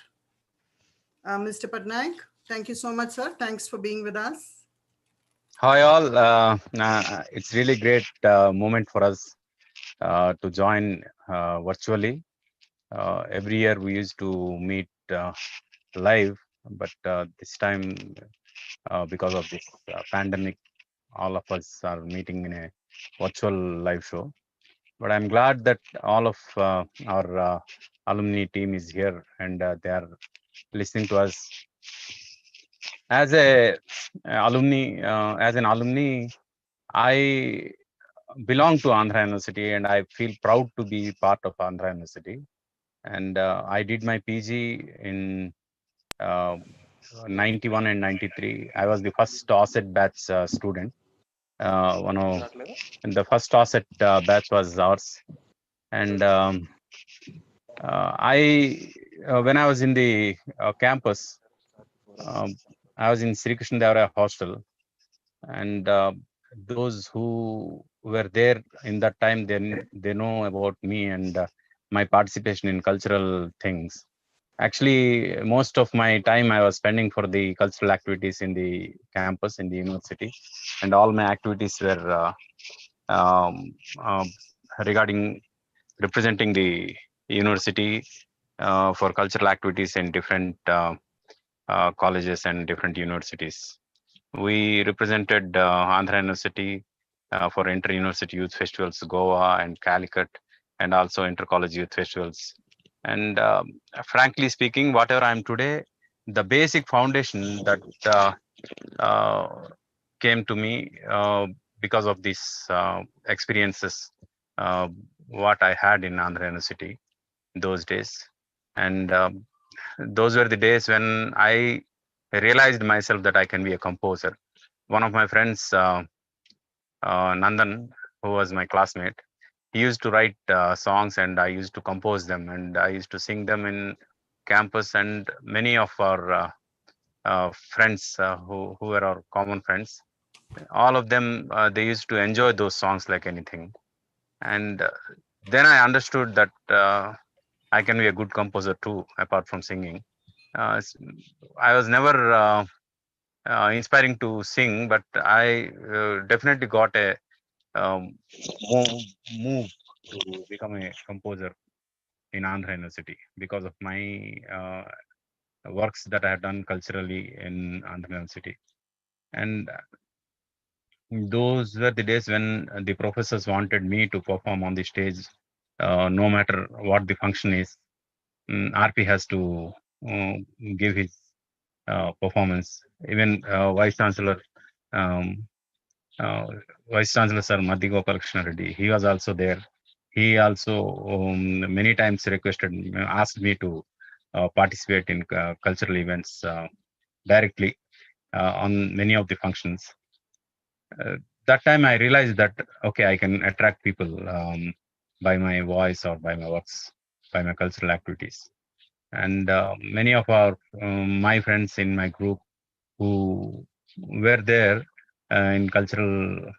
Mr. Patnaik, thank you so much, sir. Thanks for being with us. Hi all. It's really great moment for us to join virtually. Every year we used to meet live, but this time because of this pandemic, all of us are meeting in a virtual live show. But I'm glad that all of our alumni team is here and they are listening to us. As an alumni, I belong to Andhra University and I feel proud to be part of Andhra University. And I did my PG in 91 and 93. I was the first OSCE batch student. The first OSCE batch was ours. And when I was in the campus, I was in Sri Krishna Devaraya hostel, and those who were there in that time, then they know about me and my participation in cultural things. Actually, most of my time I was spending for the cultural activities in the campus, in the university, and all my activities were regarding representing the university for cultural activities in different colleges and different universities. We represented Andhra University for inter-university youth festivals, Goa and Calicut, and also inter-college youth festivals. And frankly speaking, whatever I am today, the basic foundation that came to me because of these experiences, what I had in Andhra University those days. And those were the days when I realized myself that I can be a composer. One of my friends, Nandan, who was my classmate, he used to write songs and I used to compose them and I used to sing them in campus, and many of our friends who were our common friends, all of them, they used to enjoy those songs like anything. And then I understood that I can be a good composer too, apart from singing. I was never inspiring to sing, but I definitely got a move to become a composer in Andhra University because of my works that I have done culturally in Andhra University. And those were the days when the professors wanted me to perform on the stage, no matter what the function is. RP has to give his performance. even Vice Chancellor, um, uh, Vice Chancellor Sir Madhi Gopalakrishna Reddy, he was also there. He also many times asked me to participate in cultural events directly on many of the functions. That time I realized that, okay, I can attract people by my voice or by my works, by my cultural activities. And many of my friends in my group who were there in cultural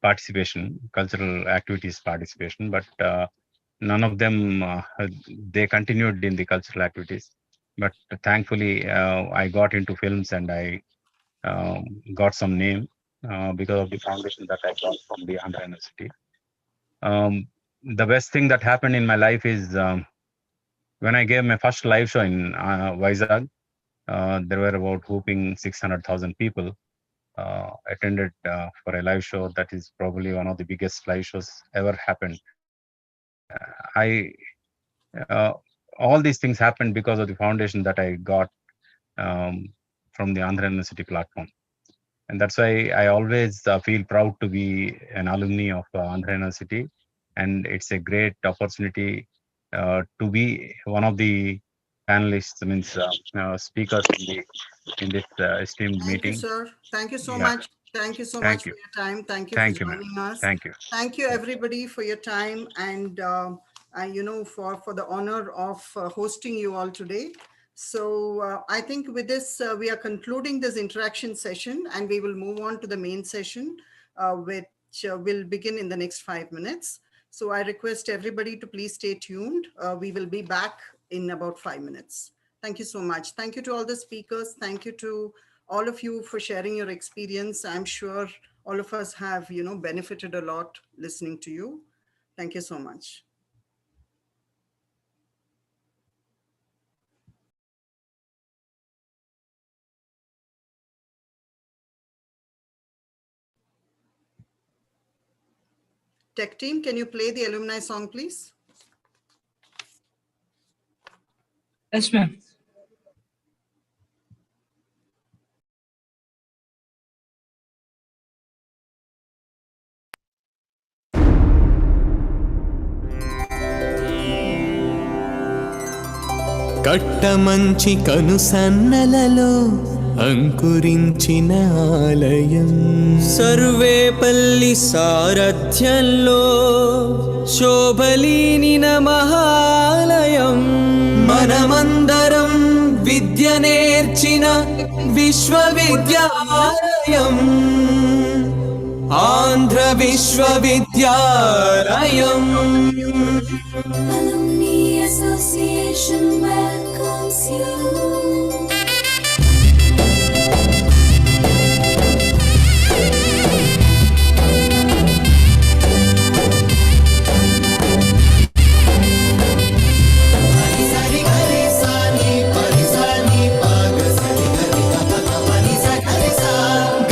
participation, cultural activities participation, but none of them they continued in the cultural activities. But thankfully, I got into films and I got some name because of the foundation that I got from the Andhra University. The best thing that happened in my life is when I gave my first live show in Vizag. There were about whooping 600,000 people attended for a live show. That is probably one of the biggest live shows ever happened. I all these things happened because of the foundation that I got from the Andhra University platform. And that's why I always feel proud to be an alumni of Andhra University. And it's a great opportunity to be one of the panelists, speakers in this esteemed Thank you, meeting. sir. Thank you so Yeah. much. Thank you so Thank much you. for your time. Thank you Thank for you, ma'am. joining us. Thank you. Thank you, everybody, for your time and for the honor of hosting you all today. So I think with this, we are concluding this interaction session, and we will move on to the main session, which will begin in the next 5 minutes. So I request everybody to please stay tuned. We will be back in about 5 minutes. Thank you so much. Thank you to all the speakers. Thank you to all of you for sharing your experience. I'm sure all of us have, benefited a lot listening to you. Thank you so much. Tech team, can you play the alumni song, please? Yes, ma'am. Kattamanchi కనుసన్నలలో అంకురించిన ఆలయం సర్వేపల్లి సారథ్యంలో శోభలీనిన మహాలయం మనమందరం విద్య నేర్చిన విశ్వవిద్యాలయం ఆంధ్ర విశ్వవిద్యాలయం Alumni Association welcomes you.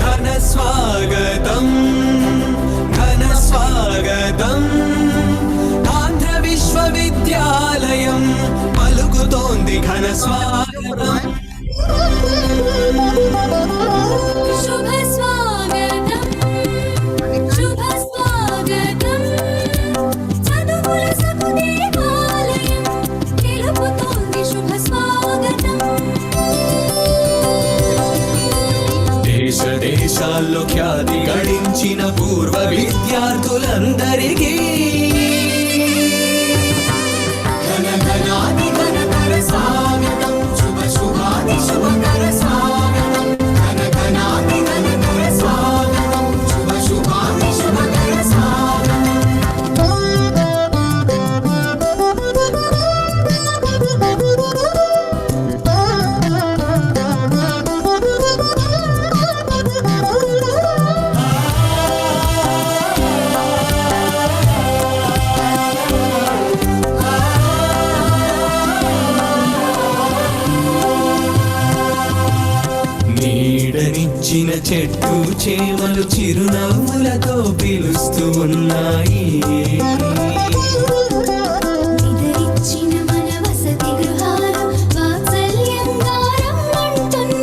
ఘన స్వాగతం ఘన స్వాగతం ఆంధ్ర విశ్వవిద్యాలయం పలుకుతోంది ఘన స్వాగతం శుభ స్వాగతం శుభ స్వాగతం చదువుల సకుదేవాలయం తెలుపుతోంది శుభ స్వాగతం దేశ దేశాల్లో ఖ్యాతి గడించిన పూర్వ విద్యార్థులందరికీ ఘన ఘనాది ఘనకర స్వాగతం శుభ శుభాది శుభకర స్వాగతం ఘన ఘనాది ఘనకర స్వాగతం శుభ శుభాది శుభకర నీడనిచ్చిన చెట్టు చేమలు చిరునవ్వులతో పిలుస్తూ ఉన్నాయి నిద్రించిన మన వసతి గృహాలు వాత్సల్యంగా రమ్మంటున్నాయి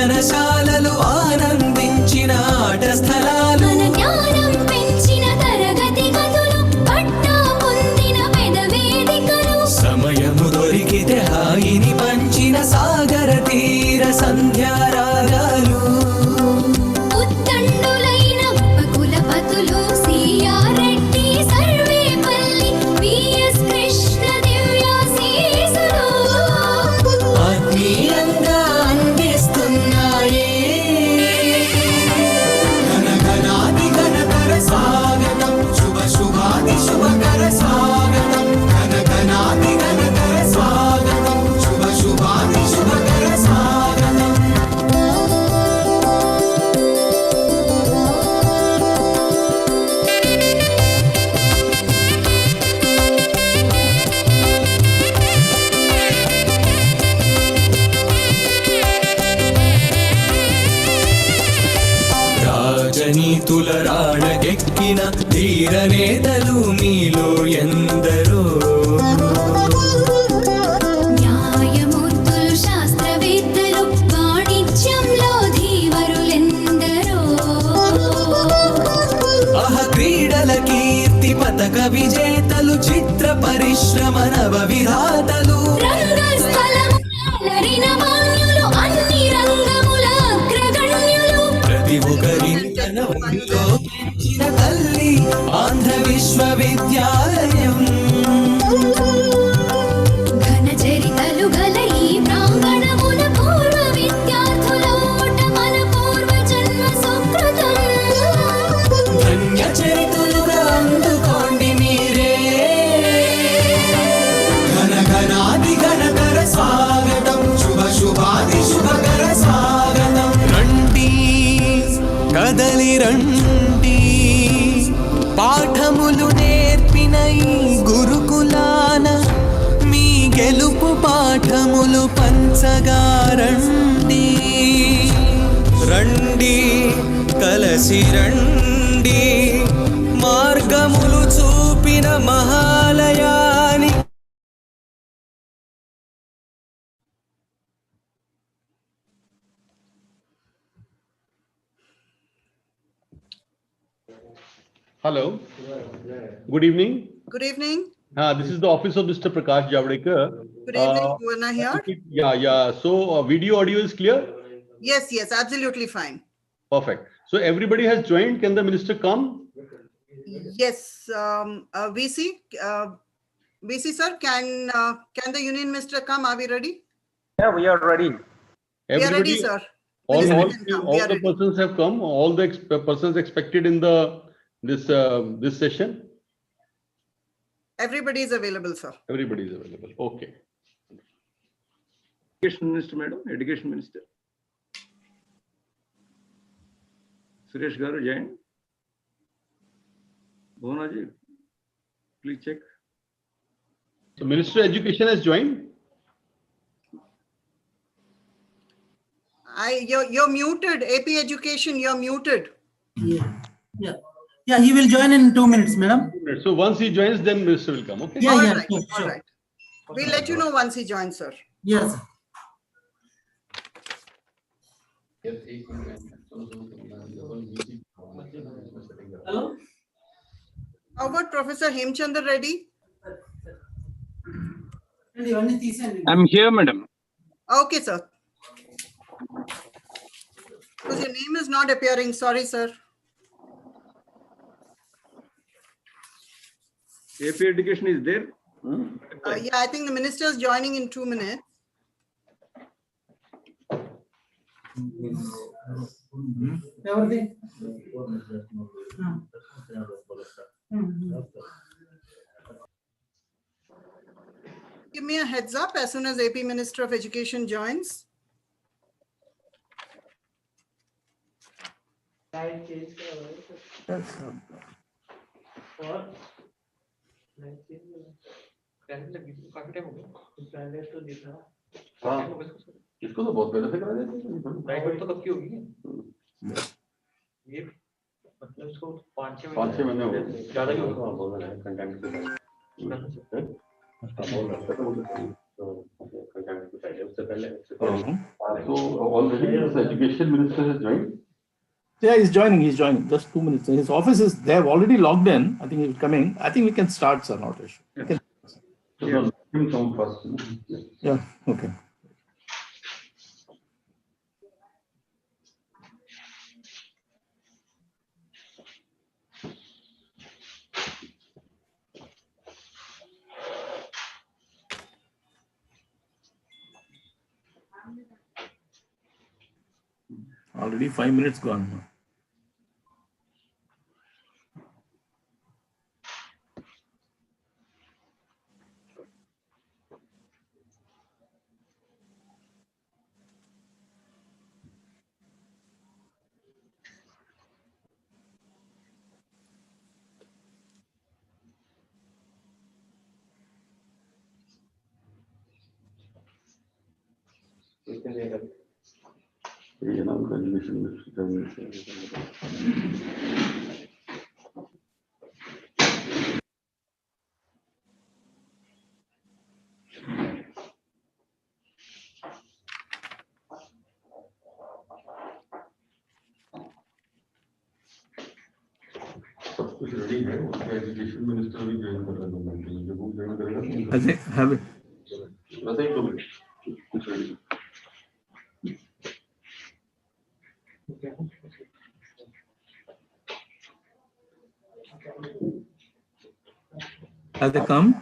భజనశాలలు ఆనందించిన ఆట స్థలాలు మన జ్ఞానం పెంచిన తరగతి గదులు పట్టా పొందిన పెద వేదికలు సమయము దొరికితే హాయిని పంచిన సాగర తీర సంధ్యారాగాలు ఉత్తండులైన ఉపకులపతులు సిఆర్ రెడ్డి సర్వేపల్లి విఎస్ కృష్ణ దివ్యాశీసులు ఆత్మీయంగా అందిస్తున్నాయి ఘనఘనాది ఘనకర స్వాగతం శుభ శుభాది శుభకర స్వాగతం ఘనఘనాది ఘనకర స్వాగతం శుభ శుభాది శుభకర స్వాగతం రాజనీతుల రాణకెక్కిన ధీర నేతలు మీలో ఎందరో న్యాయమూర్తులు శాస్త్రవేత్తలు వాణిజ్యంలో ధీవరులెందరో ఆహ క్రీడల కీర్తి పతక విజేతలు చిత్ర పరిశ్రమ నవ విధాతలు రంగస్థలములరిన మాన్యులు అన్ని రంగముల అగ్రగణ్యులు ప్రతి ఒక్కరిని తన ఒడిలో పెంచిన తల్లి ఆంధ్ర విశ్వవిద్యాలయం ఘన చరితలు గల ఈ ప్రాంగణముల పూర్వ విద్యార్థుల ఓట మన పూర్వ జన్మ సుకృతం ధన్య చరితులుగా అందుకోండి మీరే ఘనఘనాది ఘనకర స్వాగతం శుభ శుభాది శుభకర స్వాగతం రండి కదలి రండి పాఠములు నేర్పిన ఈ గురుకులాన మీ గెలుపు పాఠములు పంచగా రండి రండి కలసి రండి మార్గములు చూపిన మహాలయాని Hello. Good evening. Good evening. This is the office of Mr. Prakash Javadekar. Good evening, Purna here. Yeah. So video audio is clear? Yes, absolutely fine. Perfect. So everybody has joined. Can the minister come? Yes, VC, VC sir, can the union minister come? Are we ready? Yeah, we are ready. We are ready, sir. All Minister can come. We are the ready. persons have come. All the persons expected in this session. Everybody is available, sir. Everybody is available. Okay. Education Minister, Madam. Education Minister. Suresh Garu, join. Bhuvana ji, please check. So Minister of Education has joined. You're muted. AP Education, you're muted. Yeah, he will join in 2 minutes, madam. So once he joins, then Minister will come. Okay. All Yeah, right, sure, all sure. right. We'll let you know once he joins, sir. Yes. Hello? How about Professor Hemchandra Reddy? I'm here, madam. Okay, sir. Because your name is not appearing. Sorry, sir. AP Education is there. Yeah, I think the minister is joining in 2 minutes. Give me a heads up as soon as AP Minister of Education joins. इसको तो बहुत पहले से करा देते private तो कब की होगी ये मतलब इसको 5-6 महीने हो गए ज्यादा ही होगा बोल रहे हैं कंटेंट के बोल रहे हैं तो कंटेंट की साइड है उससे पहले So already the education minister has joined. Yeah, he's joining. He's joining. Just 2 minutes. His office is. They have already logged in. I think he's coming. I think we can start, sir. Not issue. We can. So let him come first. Yeah. Okay. Already 5 minutes gone. सब कुछ ready है, उसका education minister भी join कर रहा है government, जब वो ज्वाइन करेगा I think have it. वैसे ही 2 मिनट कुछ ready. Have they come?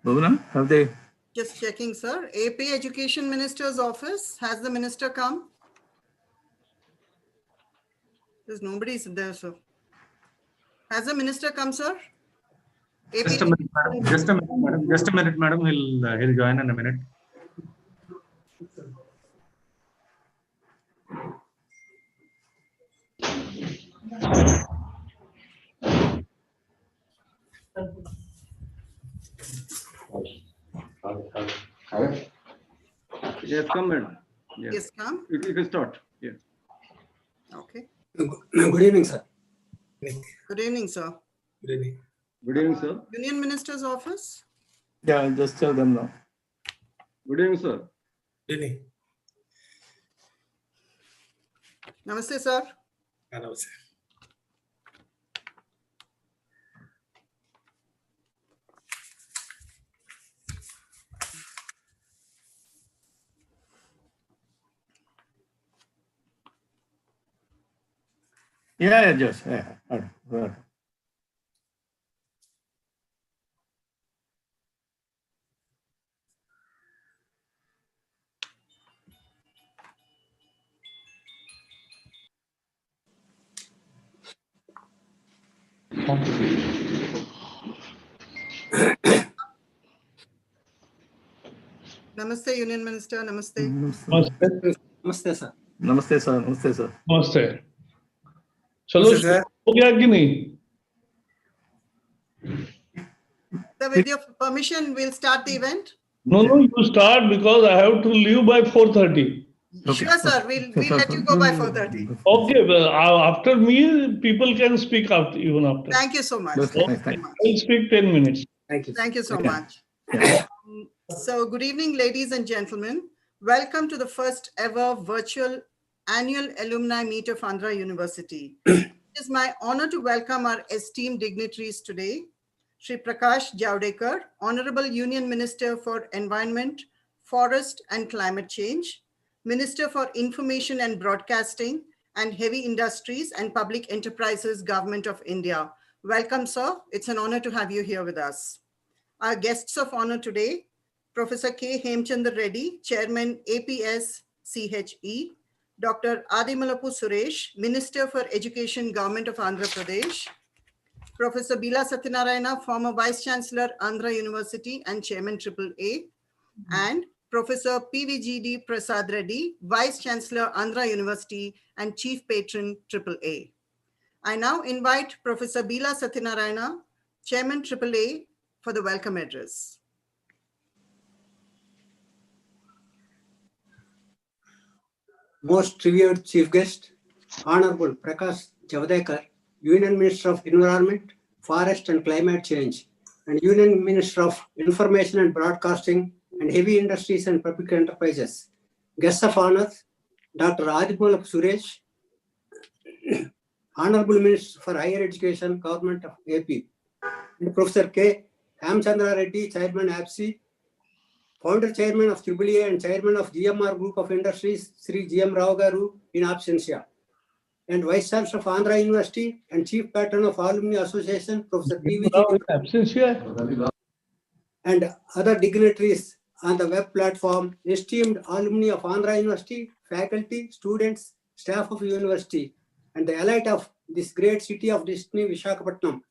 Bhuvana, have they? Just checking, sir. AP Education Minister's office. Has the minister come? There's nobody there, sir. Has the minister come, sir? AP Just a minute, madam. Just a minute, madam. Just a minute, madam. He'll join in a minute. Yes, come, madam. Yes, come. You can start. Yeah. Okay. Good evening, sir. Good evening, sir. Good evening. Good evening, sir. Union Minister's office. Yeah, just tell them now. Good evening, sir. Good evening. Namaste, sir. Namaste. Yeah, just yeah. All right. Namaste, Union Minister. Namaste. Namaste, sir. Namaste, sir. Namaste, sir. नमस्ते. चलो हो गया कि नहीं? Sir, with your permission, we'll start the event. No, you start because I have to leave by 4:30. Sure, sir. We'll let you go by 4:30. Okay, well, after me, people can speak even after. Thank you so much. Okay. I'll speak 10 minutes. Thank you. Thank you so much. So, good evening, ladies and gentlemen. Welcome to the first ever virtual annual alumni meet of Andhra University. It is my honor to welcome our esteemed dignitaries today. Shri Prakash Javadekar, Honorable Union Minister for Environment, Forest and Climate Change, Minister for Information and Broadcasting and Heavy Industries and Public Enterprises, Government of India. Welcome, sir. It's an honor to have you here with us. Our guests of honor today, Professor K. Hemchandra Reddy, Chairman APS CHE, Dr. Adimalapu Suresh, Minister for Education, Government of Andhra Pradesh, Professor Bila Satyanarayana, former Vice Chancellor, Andhra University and Chairman AAA, and Professor PVGD Prasad Reddy, Vice Chancellor, Andhra University and Chief Patron AAA. I now invite Professor Bila Satyanarayana, Chairman AAA, for the welcome address. Most revered Chief Guest, Honorable Prakash Javadekar, Union Minister of Environment, Forest and Climate Change, and Union Minister of Information and Broadcasting and Heavy Industries and Public Enterprises. Guests of honor, Dr. Adipolap Suresh, Honorable Minister for Higher Education, Government of AP, and Professor K. Hamchandra Reddy, Chairman APSI, Founder Chairman of AAA and Chairman of GMR Group of Industries, Sri GM Rao Garu in absentia, and Vice Chancellor of Andhra University and Chief Patron of Alumni Association, Professor PVG, and other dignitaries on the web platform, esteemed alumni of Andhra University, faculty, students, staff of university, and the elite of this great city of destiny, Visakhapatnam.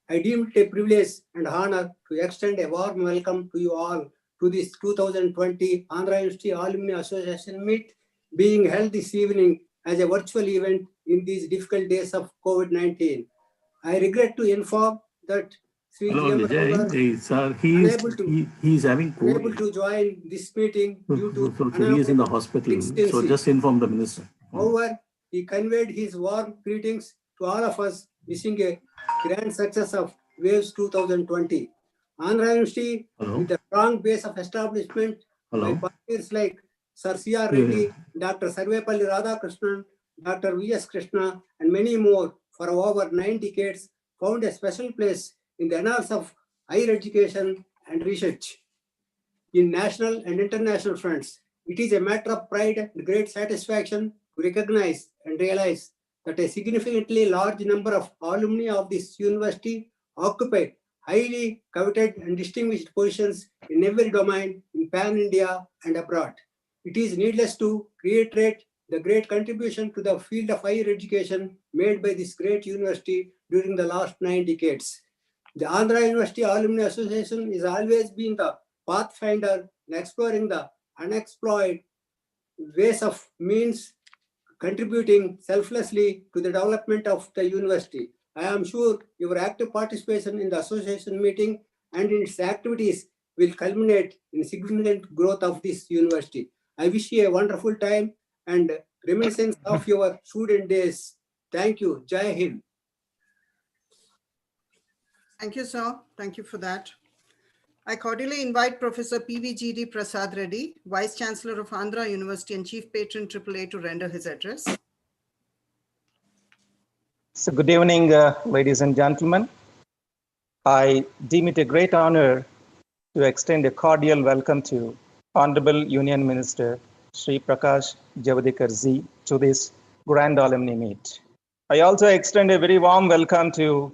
I deem it a privilege and honor to extend a warm welcome to you all to this 2020 Andhra University Alumni Association meet being held this evening as a virtual event in these difficult days of COVID-19. I regret to inform that Sri Hello, GM Vijay. Sir, he's having unable COVID. to join this meeting due to So he is in the hospital. So just inform the minister. However, he conveyed his warm greetings to all of us, wishing a grand success of Waves 2020. Andhra University, with a strong base of establishment by pioneers like Sir C.R. Reddy, Dr. Sarvepalli Radhakrishnan, Dr. V.S. Krishna, and many more for over 9 decades, found a special place in the annals of higher education and research. In national and international fronts, it is a matter of pride and great satisfaction to recognize and realize that a significantly large number of alumni of this university occupy highly coveted and distinguished positions in every domain in Pan-India and abroad. It is needless to reiterate the great contribution to the field of higher education made by this great university during the last 9 decades. The Andhra University Alumni Association has always been the pathfinder in exploring the unexplored ways of means contributing selflessly to the development of the university. I am sure your active participation in the association meeting and in its activities will culminate in significant growth of this university. I wish you a wonderful time and reminiscence of your student days. Thank you. Jai Hind. Thank you, sir. Thank you for that. I cordially invite Professor PVGD Prasad Reddy, Vice Chancellor of Andhra University and Chief Patron AAA, to render his address. So good evening, ladies and gentlemen. I deem it a great honor to extend a cordial welcome to Honorable Union Minister Sri Prakash Javadekar Ji to this grand alumni meet. I also extend a very warm welcome to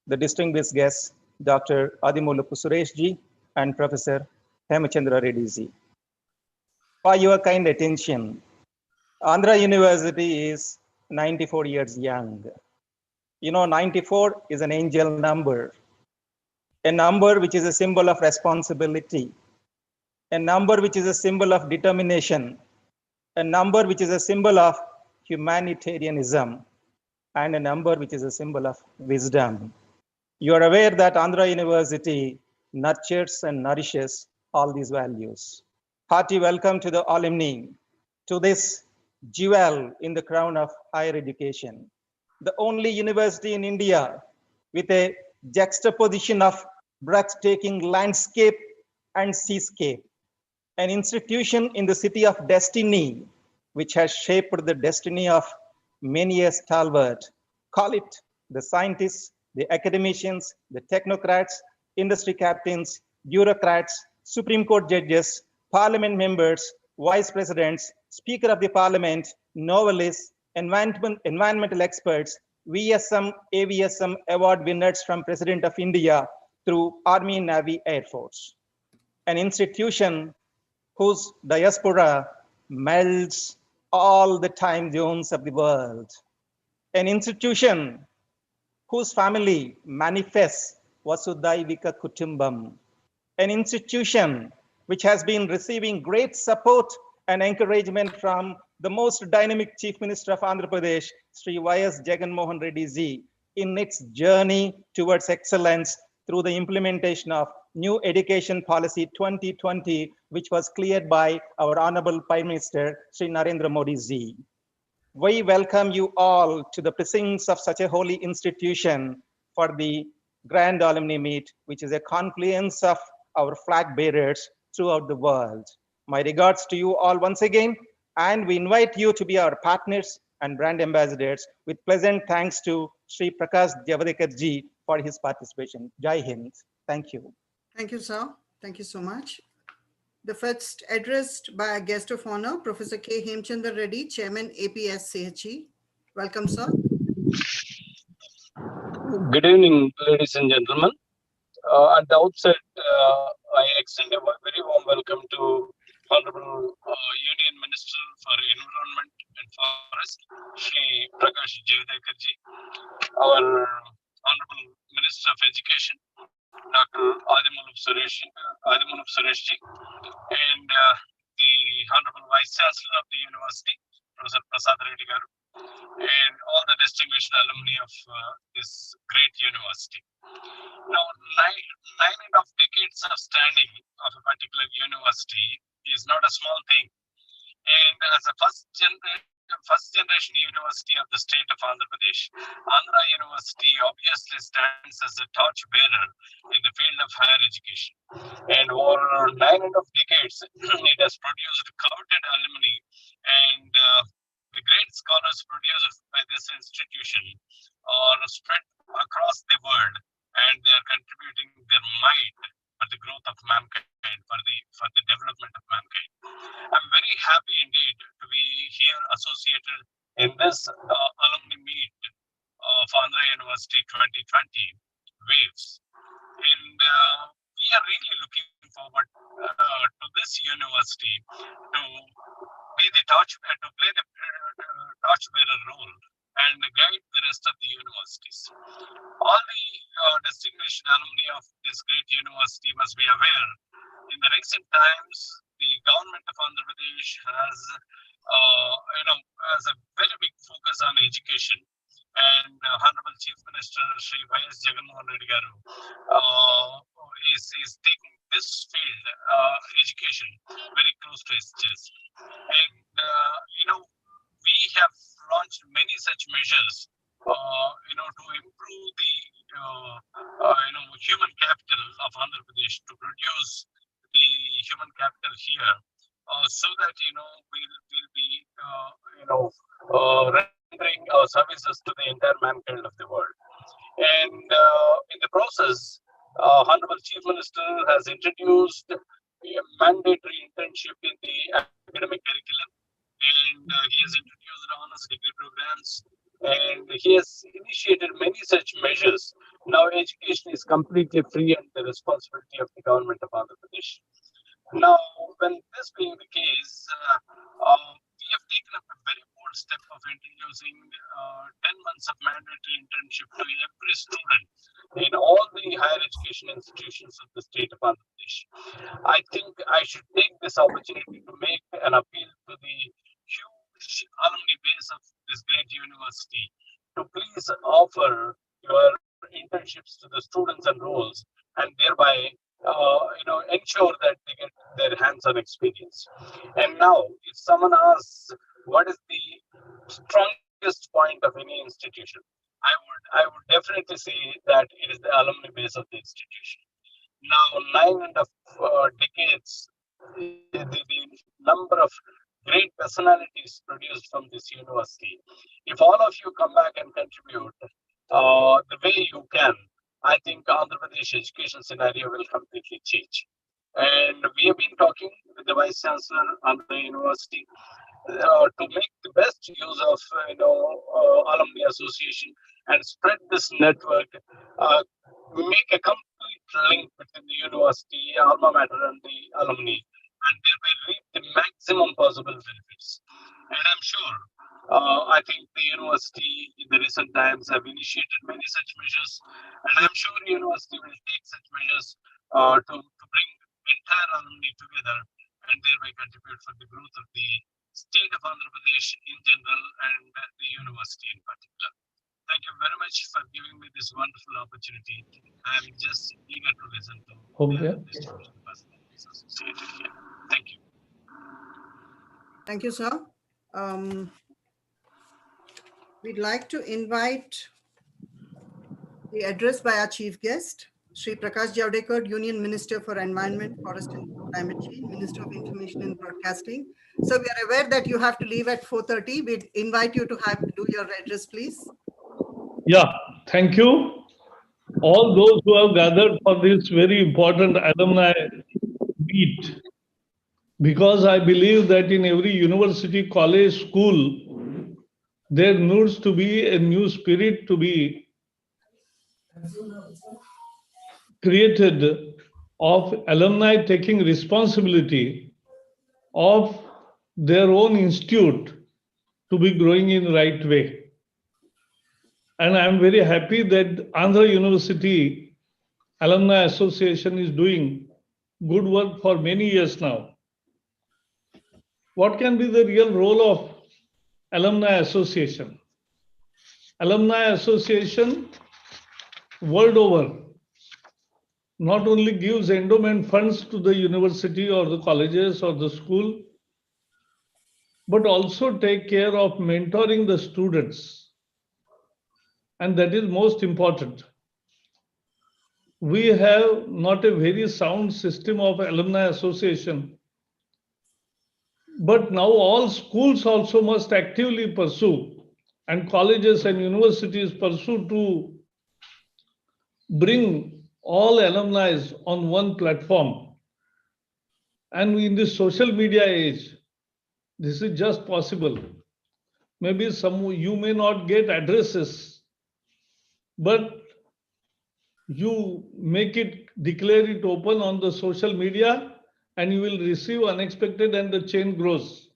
the distinguished guests, Dr. Adimulappu Suresh Ji and Professor Hemachandra Reddy Ji. For your kind attention, Andhra University is 94 years young. You know, 94 is an angel number, a number which is a symbol of responsibility, a number which is a symbol of determination, a number which is a symbol of humanitarianism, and a number which is a symbol of wisdom. You are aware that Andhra University nurtures and nourishes all these values. Hearty welcome to the alumni, to this jewel in the crown of higher education. The only university in India with a juxtaposition of breathtaking landscape and seascape. An institution in the city of destiny, which has shaped the destiny of many a stalwart. Call it the scientists, the academicians, the technocrats, industry captains, bureaucrats, Supreme Court judges, parliament members, vice presidents, speaker of the parliament, novelists, environmental experts, VSM, AVSM award winners from President of India through Army, Navy, Air Force. An institution whose diaspora melds all the time zones of the world. An institution whose family manifests Vasudhaivika Kutumbam. An institution which has been receiving great support and encouragement from the most dynamic Chief Minister of Andhra Pradesh, Sri Y.S. Jagan Mohan Reddy Ji, in its journey towards excellence through the implementation of New Education Policy 2020, which was cleared by our Honorable Prime Minister, Sri Narendra Modi Ji. We welcome you all to the precincts of such a holy institution for the Grand Alumni Meet, which is a confluence of our flag bearers throughout the world. My regards to you all once again, And we invite you to be our partners and brand ambassadors with pleasant thanks to Sri Prakash Javadekar ji for his participation. Jai Hind. Thank you. Thank you, sir. Thank you so much. The first addressed by a guest of honor, Professor K. Hemchandra Reddy, Chairman, APS CHE. Welcome, sir. Good evening, ladies and gentlemen. At the outset, I extend a very warm welcome to Honorable Union Minister for Environment and Forest, Shri Prakash Javadekar ji, our Honorable Minister of Education, Dr. Adimulub Suresh ji, and the Honorable Vice Chancellor of the University, Professor Prasad Reddy garu, and all the distinguished alumni of this great university. Now, nine and a half decades of standing of a particular university is not a small thing. And as a first generation university of the state of Andhra Pradesh, Andhra University obviously stands as a torch bearer in the field of higher education. And over nine and a half decades, it has produced coveted alumni, and the great scholars produced by this institution are spread across the world, and they are contributing their might for the growth of mankind, for the development of mankind. I'm very happy indeed to be here associated in this alumni meet of Andhra University 2020 Waves. And we are really looking forward to this university to be the to play the torchbearer role and guide the rest of the universities. All the distinguished alumni of this great university must be aware, in the recent times, the government of Andhra Pradesh has a very big focus on education, and Honorable Chief Minister Shri Y.S. Jagannath Reddy garu is taking this field, education, very close to his chest. And we have launched many such measures, to improve the human capital of Andhra Pradesh, to produce the human capital here, so that we'll be rendering our services to the entire mankind of the world. And in the process, Honorable Chief Minister has introduced a mandatory internship in the academic curriculum, and he has introduced honors degree programs, and he has initiated many such measures. Now education is completely free and the responsibility of the government of Andhra Pradesh. Now, when this being the case, we have taken up a very bold step of introducing 10 months of mandatory internship to every student in all the higher education institutions of the state of Andhra Pradesh. I think I should take this opportunity to make an appeal to the huge alumni base of this great university to please offer your internships to the students and roles, and thereby ensure that they get their hands-on experience. And now, if someone asks what is the strongest point of any institution, I would definitely say that it is the alumni base of the institution. Now, 9.5 decades, the number of great personalities produced from this university. If all of you come back and contribute the way you can, I think Andhra Pradesh education scenario will completely change. And we have been talking with the Vice Chancellor of the university to make the best use of alumni association and spread this network, make a complete link between the university, alma mater, and the alumni, and thereby reap the maximum possible benefits. And I'm sure, I think the university in the recent times have initiated many such measures, and I'm sure the university will take such measures to bring entire alumni together and thereby contribute for the growth of the state of Andhra Pradesh in general and the university in particular. Thank you very much for giving me this wonderful opportunity. I'm just eager to listen to the distinguished personalities associated here. Thank you. Thank you, sir. We'd like to invite the address by our chief guest, Shri Prakash Javadekar, Union Minister for Environment, Forest and Climate Change, Minister of Information and Broadcasting, So we are aware that you have to leave at 4:30. We invite you to do your address, please. Yeah, thank you. All those who have gathered for this very important alumni meet, because I believe that in every university, college, school, there needs to be a new spirit to be created of alumni taking responsibility of their own institute to be growing in the right way. And I'm very happy that Andhra University Alumni Association is doing good work for many years now. What can be the real role of Alumni Association? Alumni Association world over not only gives endowment funds to the university or the colleges or the school, but also take care of mentoring the students. And that is most important. We have not a very sound system of alumni association, but now all schools also must actively pursue, and colleges and universities pursue to bring all alumni on one platform. And in this social media age, this is just possible. Maybe some you may not get addresses, but you make it, declare it open on the social media, and you will receive unexpected, and the chain grows.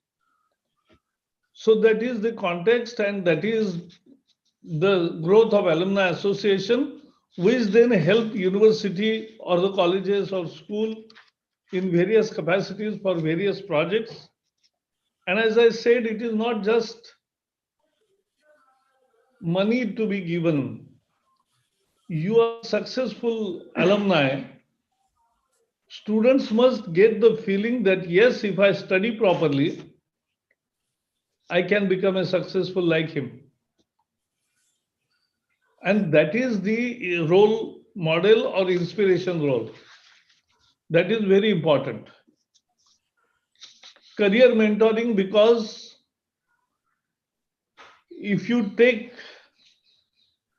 So that is the context, and that is the growth of alumni association, which then help university or the colleges or school in various capacities for various projects. And as I said, it is not just money to be given. You are successful alumni. Students must get the feeling that yes, if I study properly, I can become a successful like him. And that is the role model or inspiration role. That is very important. Career mentoring, because if you take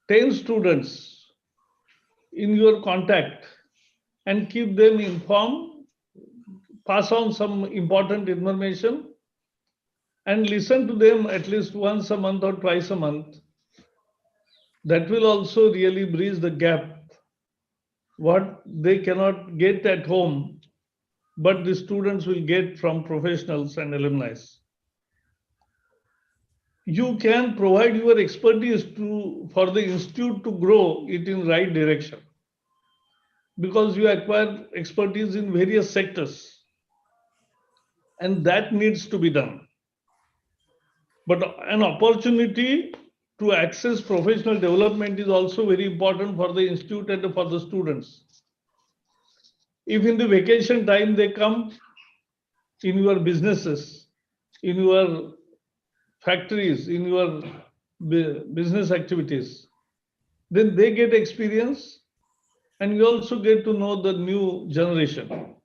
10 students in your contact and keep them informed, pass on some important information, and listen to them at least once a month or twice a month, that will also really bridge the gap, what they cannot get at home, but the students will get from professionals and alumni. You can provide your expertise for the institute to grow it in right direction, because you acquire expertise in various sectors, and that needs to be done. But an opportunity to access professional development is also very important for the institute and for the students. If in the vacation time they come in your businesses, in your factories, in your business activities, then they get experience, and you also get to know the new generation.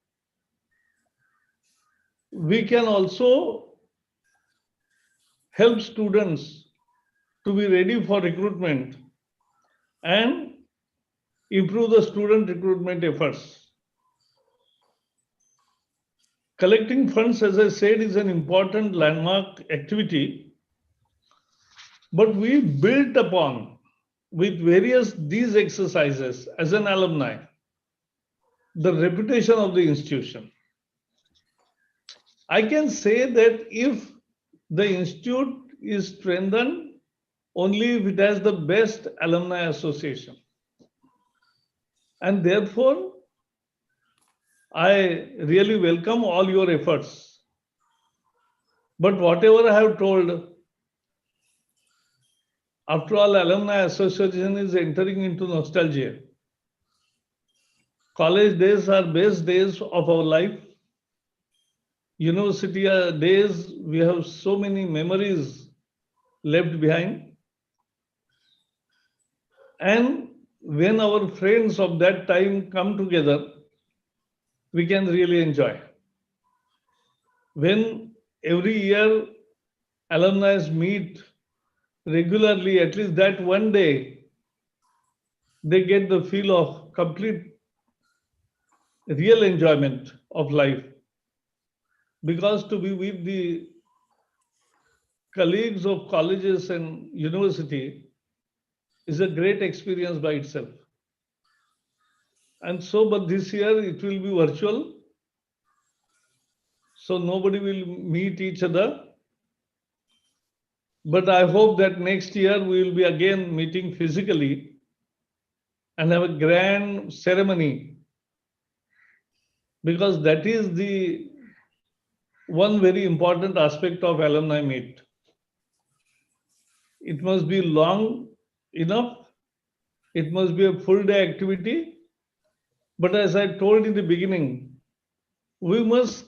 We can also help students to be ready for recruitment and improve the student recruitment efforts. Collecting funds, as I said, is an important landmark activity, but we built upon with various these exercises as an alumni the reputation of the institution. I can say that if the institute is strengthened only if it has the best alumni association. And therefore, I really welcome all your efforts. But whatever I have told, after all, Alumni Association is entering into nostalgia. College days are best days of our life. University days, we have so many memories left behind. And when our friends of that time come together, we can really enjoy. When every year alumni meet regularly, at least that one day, they get the feel of complete real enjoyment of life. Because to be with the colleagues of colleges and university is a great experience by itself. And so, but this year it will be virtual. So nobody will meet each other. But I hope that next year we will be again meeting physically and have a grand ceremony, because that is the one very important aspect of alumni meet. It must be long enough. It must be a full day activity. But as I told in the beginning, we must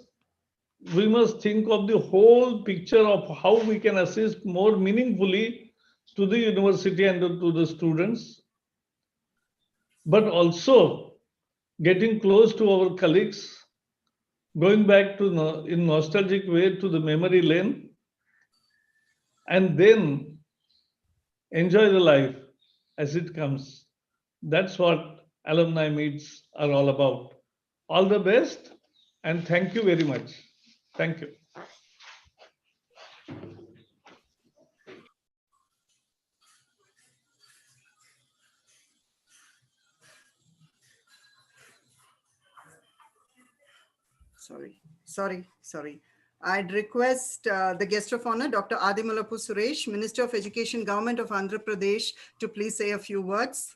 think of the whole picture of how we can assist more meaningfully to the university and to the students, but also getting close to our colleagues, going back to in nostalgic way to the memory lane, and then enjoy the life as it comes. That's what alumni meets are all about. All the best, and thank you very much. Thank you. Sorry. I'd request the guest of honor, Dr. Adimalapu Suresh, Minister of Education, Government of Andhra Pradesh, to please say a few words.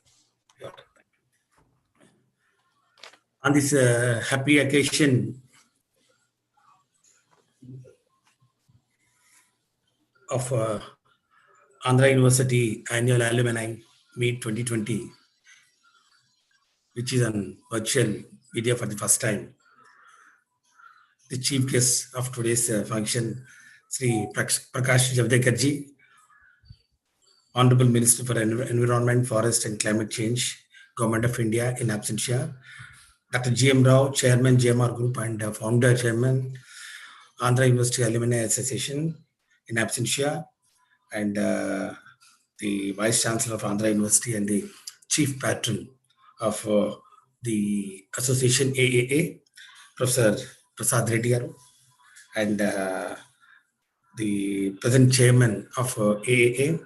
On this happy occasion of Andhra University Annual Alumni Meet 2020, which is on virtual media for the first time. The chief guest of today's function, Sri Prakash Javadekar ji, Honorable Minister for Environment, Forest and Climate Change, Government of India in absentia, Dr. G.M. Rao, Chairman, GMR Group and Founder Chairman, Andhra University Alumni Association in absentia, and the Vice Chancellor of Andhra University and the Chief Patron of the Association AAA, Professor Prasad Reddy Garu, and the present Chairman of AAA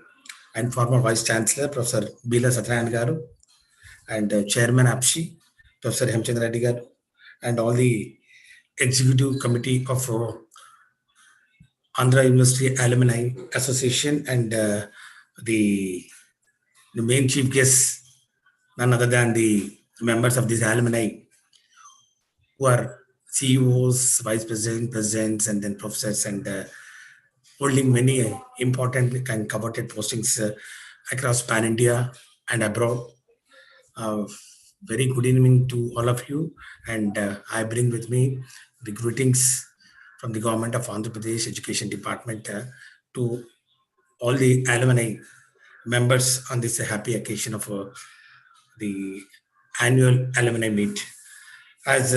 and former Vice Chancellor, Professor Bila Satyanarayana Garu, and Chairman APSI, Professor Hemchandra Reddy Garu, and all the Executive Committee of Andhra University Alumni Association, and the main chief guests, none other than the members of this alumni, who are CEOs, vice presidents, presidents, and then professors, and holding many important and coveted postings across Pan India and abroad. Very good evening to all of you, and I bring with me the greetings from the Government of Andhra Pradesh Education Department to all the alumni members on this happy occasion of the annual alumni meet. As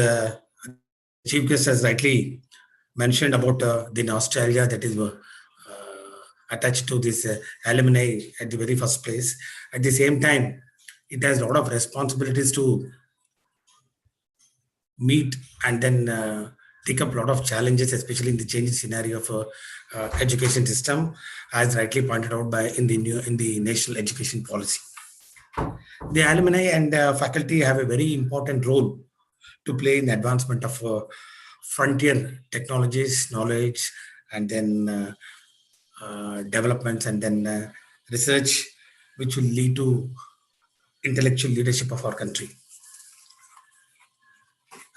Chief Guest has rightly mentioned about the nostalgia that is attached to this alumni at the very first place. At the same time, it has a lot of responsibilities to meet and then take up a lot of challenges, especially in the changing scenario of education system, as rightly pointed out by in the national education policy. The alumni and faculty have a very important role to play in the advancement of frontier technologies, knowledge, and then developments, and then research, which will lead to intellectual leadership of our country.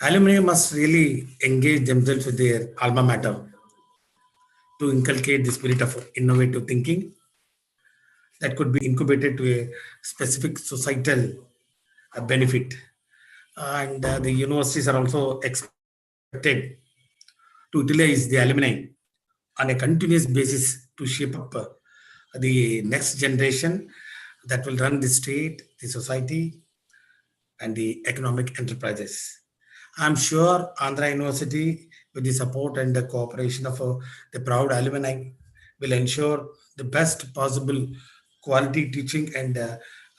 Alumni must really engage themselves with their alma mater to inculcate the spirit of innovative thinking that could be incubated to a specific societal benefit. And the universities are also expected to utilize the alumni on a continuous basis to shape up the next generation that will run the state, the society, and the economic enterprises. I'm sure Andhra University with the support and the cooperation of the proud alumni, will ensure the best possible quality teaching and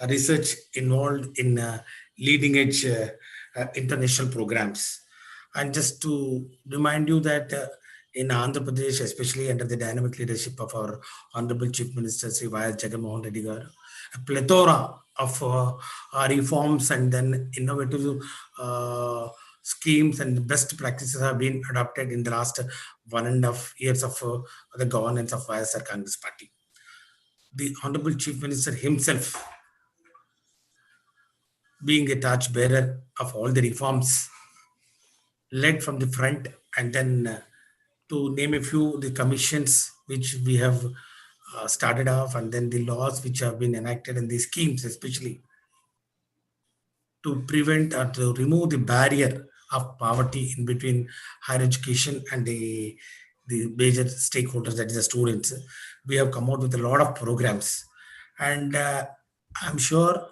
research involved in leading edge international programs. And just to remind you that in Andhra Pradesh, especially under the dynamic leadership of our Honorable Chief Minister Sri Y.S. Jagannath Reddy garu, a plethora of reforms and then innovative schemes and best practices have been adopted in the last 1.5 years of the governance of YSR Congress Party. The Honorable Chief Minister himself being a torch bearer of all the reforms led from the front, and then to name a few, the commissions which we have started off, and then the laws which have been enacted and the schemes especially to prevent or to remove the barrier of poverty in between higher education and the major stakeholders, that is the students. We have come out with a lot of programs, and I'm sure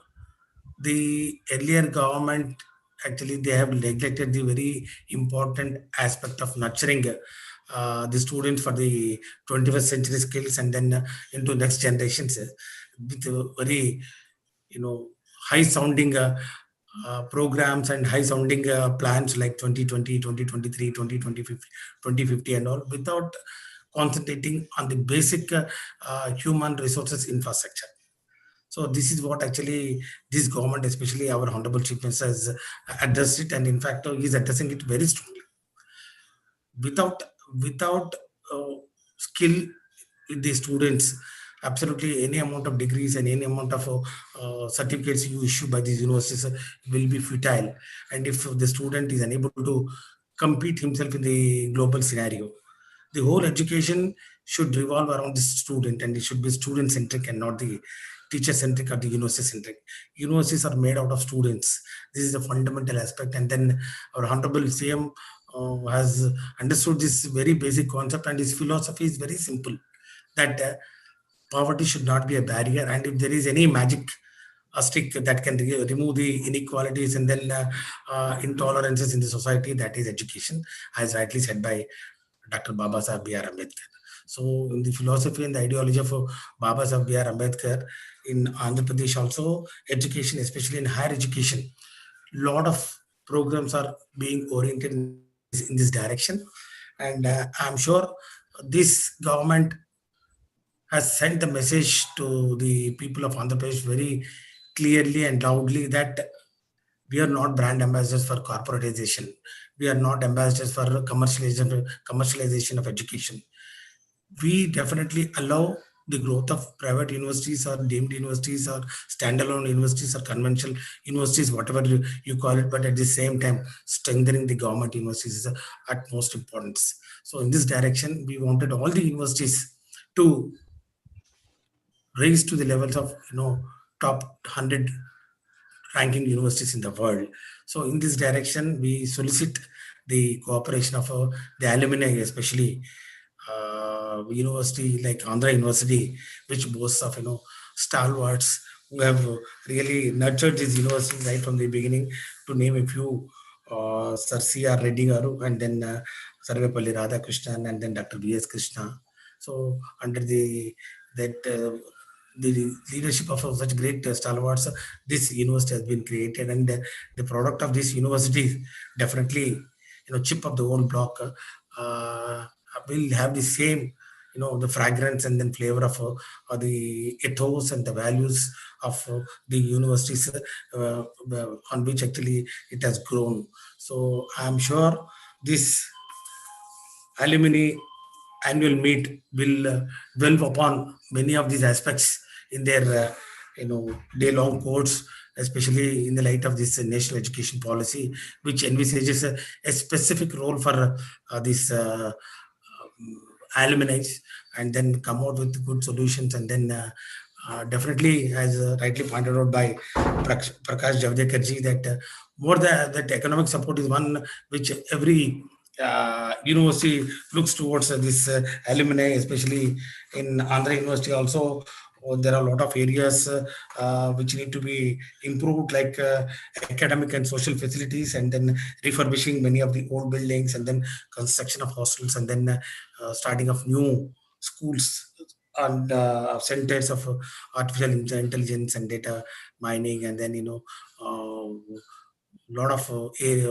the earlier government actually they have neglected the very important aspect of nurturing the students for the 21st century skills, and then into next generations with very high sounding programs and high sounding plans like 2020, 2023, 2050 and all, without concentrating on the basic human resources infrastructure. So this is what actually this government, especially our Honorable Chief Minister, has addressed it, and in fact he is addressing it very strongly. Without skill in the students, absolutely any amount of degrees and any amount of certificates you issue by these universities will be futile. And if the student is unable to compete himself in the global scenario, the whole education should revolve around the student, and it should be student centric and not the teacher centric or the university centric. Universities are made out of students. This is a fundamental aspect. And then our Honorable CM has understood this very basic concept, and his philosophy is very simple, that poverty should not be a barrier, and if there is any magic a stick that can remove the inequalities and then intolerances in the society, that is education, as rightly said by Dr. Baba Sahib B.R. Ambedkar. So in the philosophy and the ideology of Baba Sahib B.R. Ambedkar, in Andhra Pradesh also, education, especially in higher education, lot of programs are being oriented in this direction. And I'm sure this government has sent the message to the people of Andhra Pradesh very clearly and loudly that we are not brand ambassadors for corporatization. We are not ambassadors for commercialization of education. We definitely allow the growth of private universities or deemed universities or standalone universities or conventional universities, whatever you call it, but at the same time, strengthening the government universities is of utmost importance. So in this direction, we wanted all the universities to raise to the levels of top 100 ranking universities in the world. So in this direction, we solicit the cooperation of the alumni, especially university like Andhra University, which boasts of stalwarts who have really nurtured this university right from the beginning. To name a few, Sir C.R. Reddy garu, and then Sarvepalli Radhakrishnan, and then Dr. V.S. Krishna. So under the leadership of such great stalwarts, this university has been created, and the product of this university definitely chip of the whole block will have the same the fragrance and then flavor of the ethos and the values of the universities on which actually it has grown. So I'm sure this alumni annual meet will delve upon many of these aspects in their day-long course, especially in the light of this national education policy, which envisages a specific role for this alumni, and then come out with good solutions. And then definitely, as rightly pointed out by Prakash Javadekar ji, that more that economic support is one which every university looks towards this alumni, especially in Andhra University also. there are a lot of areas which need to be improved, like academic and social facilities, and then refurbishing many of the old buildings, and then construction of hostels, and then starting of new schools and centers of artificial intelligence and data mining, and then lot of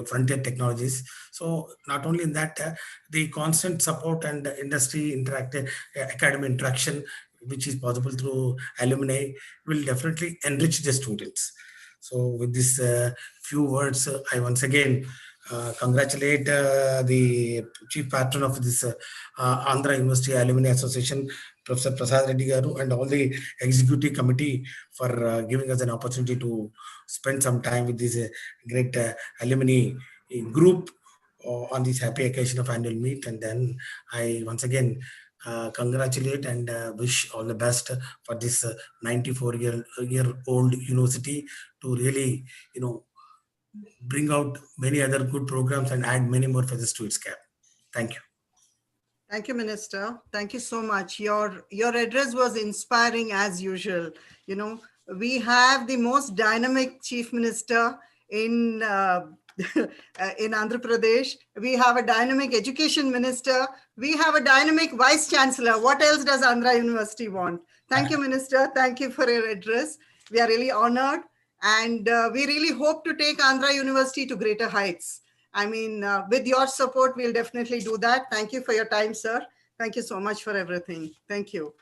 frontier technologies. So not only in that, the constant support and industry academic interaction, which is possible through alumni, will definitely enrich the students. So with this few words, I once again congratulate the chief patron of this Andhra University Alumni Association, Professor Prasad Reddy Garu, and all the executive committee for giving us an opportunity to spend some time with this great alumni group on this happy occasion of annual meet. And then I once again congratulate and wish all the best for this 94-year-old university to really, bring out many other good programs and add many more feathers to its cap. Thank you. Thank you, Minister. Thank you so much. Your address was inspiring as usual. We have the most dynamic Chief Minister in in Andhra Pradesh. We have a dynamic Education Minister. We have a dynamic Vice Chancellor. What else does Andhra University want? Thank you, Minister. Thank you for your address. We are really honored, and we really hope to take Andhra University to greater heights. I mean, with your support, we'll definitely do that. Thank you for your time, sir. Thank you so much for everything. Thank you.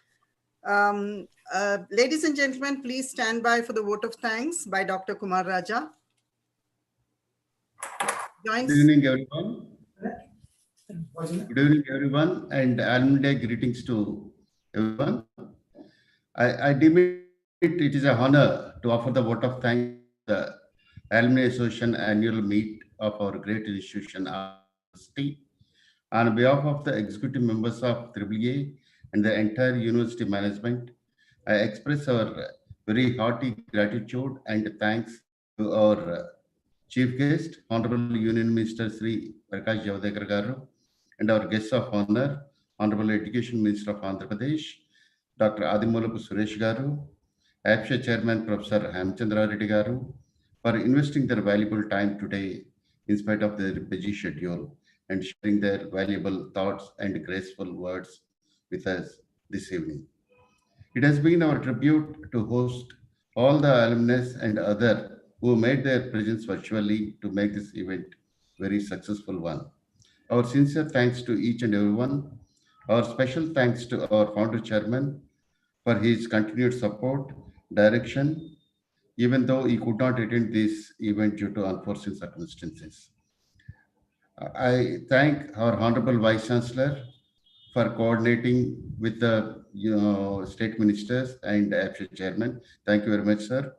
Ladies and gentlemen, please stand by for the vote of thanks by Dr. Kumar Raja. Good evening, everyone. Good evening, everyone, and alumni greetings to everyone. I deem it is an honor to offer the vote of thanks to the Alumni Association annual meet of our great institution, University. On behalf of the executive members of AAA and the entire university management, I express our very hearty gratitude and thanks to our Chief Guest, Honorable Union Minister Sri Prakash Javadekar Garu, and our guests of honor, Honorable Education Minister of Andhra Pradesh, Dr. Adimulapu Suresh Garu, APSA Chairman Professor Hamchandra Reddy Garu, for investing their valuable time today in spite of their busy schedule and sharing their valuable thoughts and graceful words with us this evening. It has been our tribute to host all the alumnus and other who made their presence virtually to make this event very successful one. Our sincere thanks to each and everyone. Our special thanks to our founder chairman for his continued support, direction, even though he could not attend this event due to unforeseen circumstances. I thank our Honorable Vice Chancellor for coordinating with the state ministers and APSA chairman. Thank you very much, sir.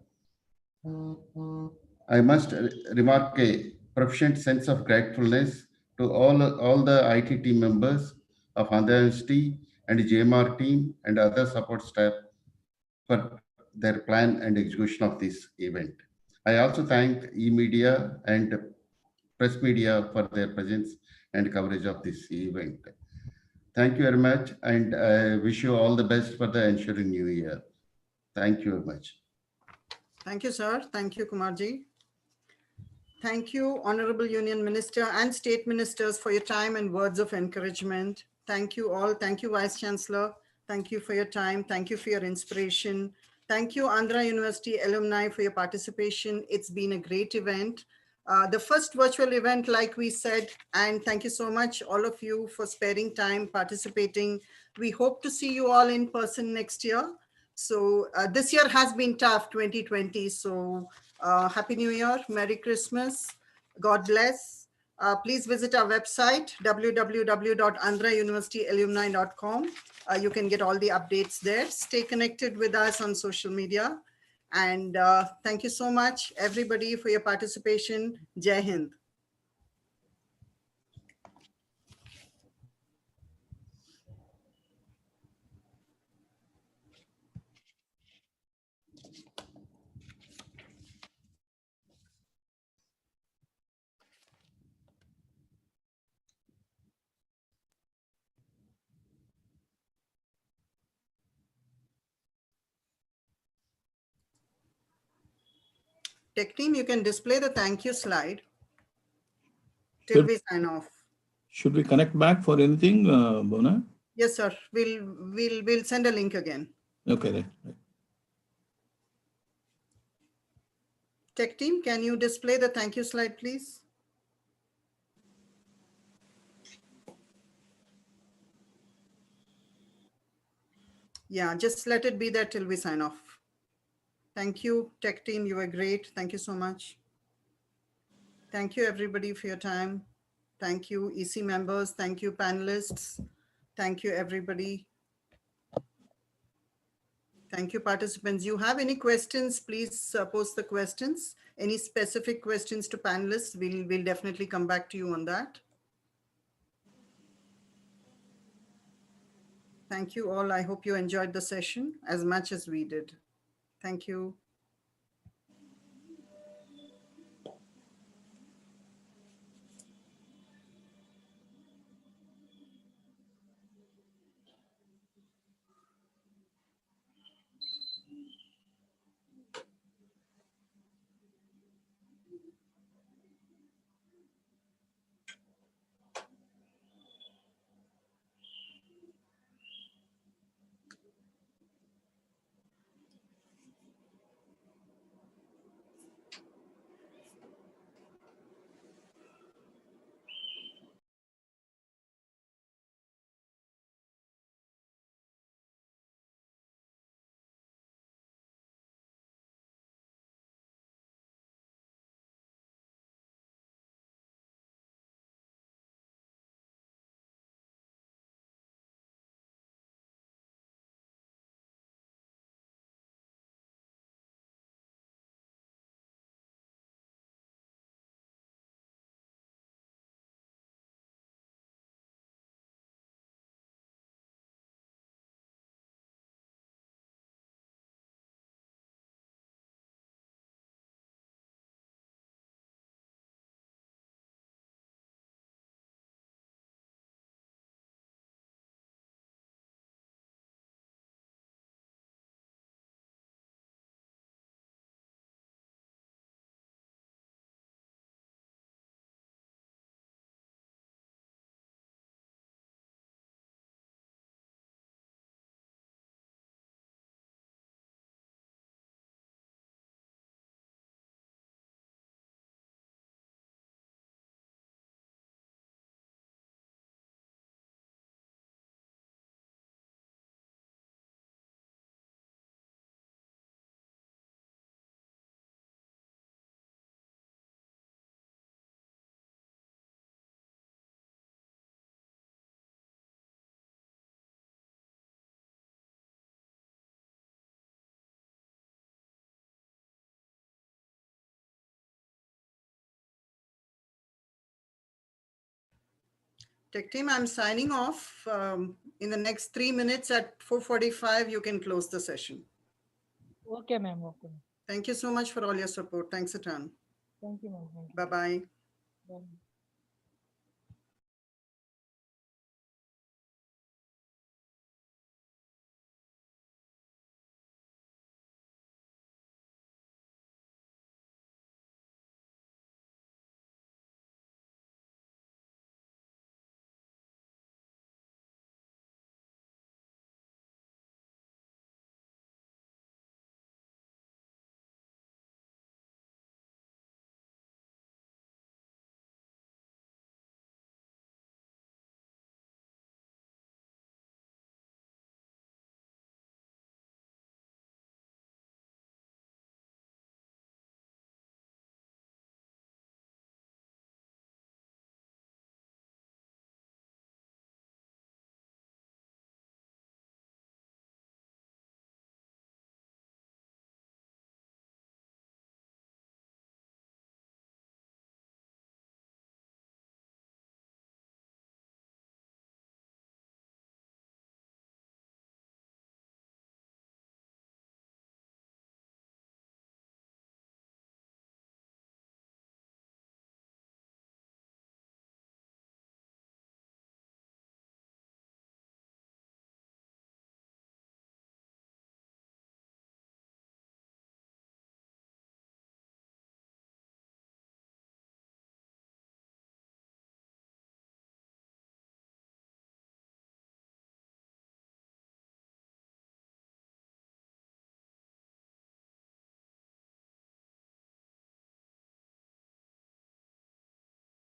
I must remark a proficient sense of gratefulness to all the IT team members of Andhra University and JMR team and other support staff for their plan and execution of this event. I also thank e-media and press media for their presence and coverage of this event. Thank you very much, and I wish you all the best for the ensuing new year. Thank you very much. Thank you, sir. Thank you, Kumarji. Thank you, Honorable Union Minister and State Ministers, for your time and words of encouragement. Thank you all. Thank you, Vice Chancellor. Thank you for your time. Thank you for your inspiration. Thank you, Andhra University alumni, for your participation. It's been a great event. The first virtual event, like we said, and thank you so much, all of you, for sparing time, participating. We hope to see you all in person next year. So this year has been tough, 2020. So Happy New Year, Merry Christmas, God bless. Please visit our website, www.andhrauniversityalumni.com. You can get all the updates there. Stay connected with us on social media. And thank you so much, everybody, for your participation. Jai Hind. Tech team, you can display the thank you slide till we sign off. Should we connect back for anything, Bona? Yes, sir. We'll send a link again. Okay, right. Tech team, can you display the thank you slide, please? Yeah, just let it be there till we sign off. Thank you, tech team. You were great. Thank you so much. Thank you, everybody, for your time. Thank you, EC members. Thank you, panelists. Thank you, everybody. Thank you, participants. You have any questions, please post the questions. Any specific questions to panelists, we'll definitely come back to you on that. Thank you all. I hope you enjoyed the session as much as we did. Thank you. Tech team, I'm signing off. In the next 3 minutes at 4:45, you can close the session. Okay, ma'am. Okay. Thank you so much for all your support. Thanks a ton. Thank you, ma'am. Bye-bye. Bye.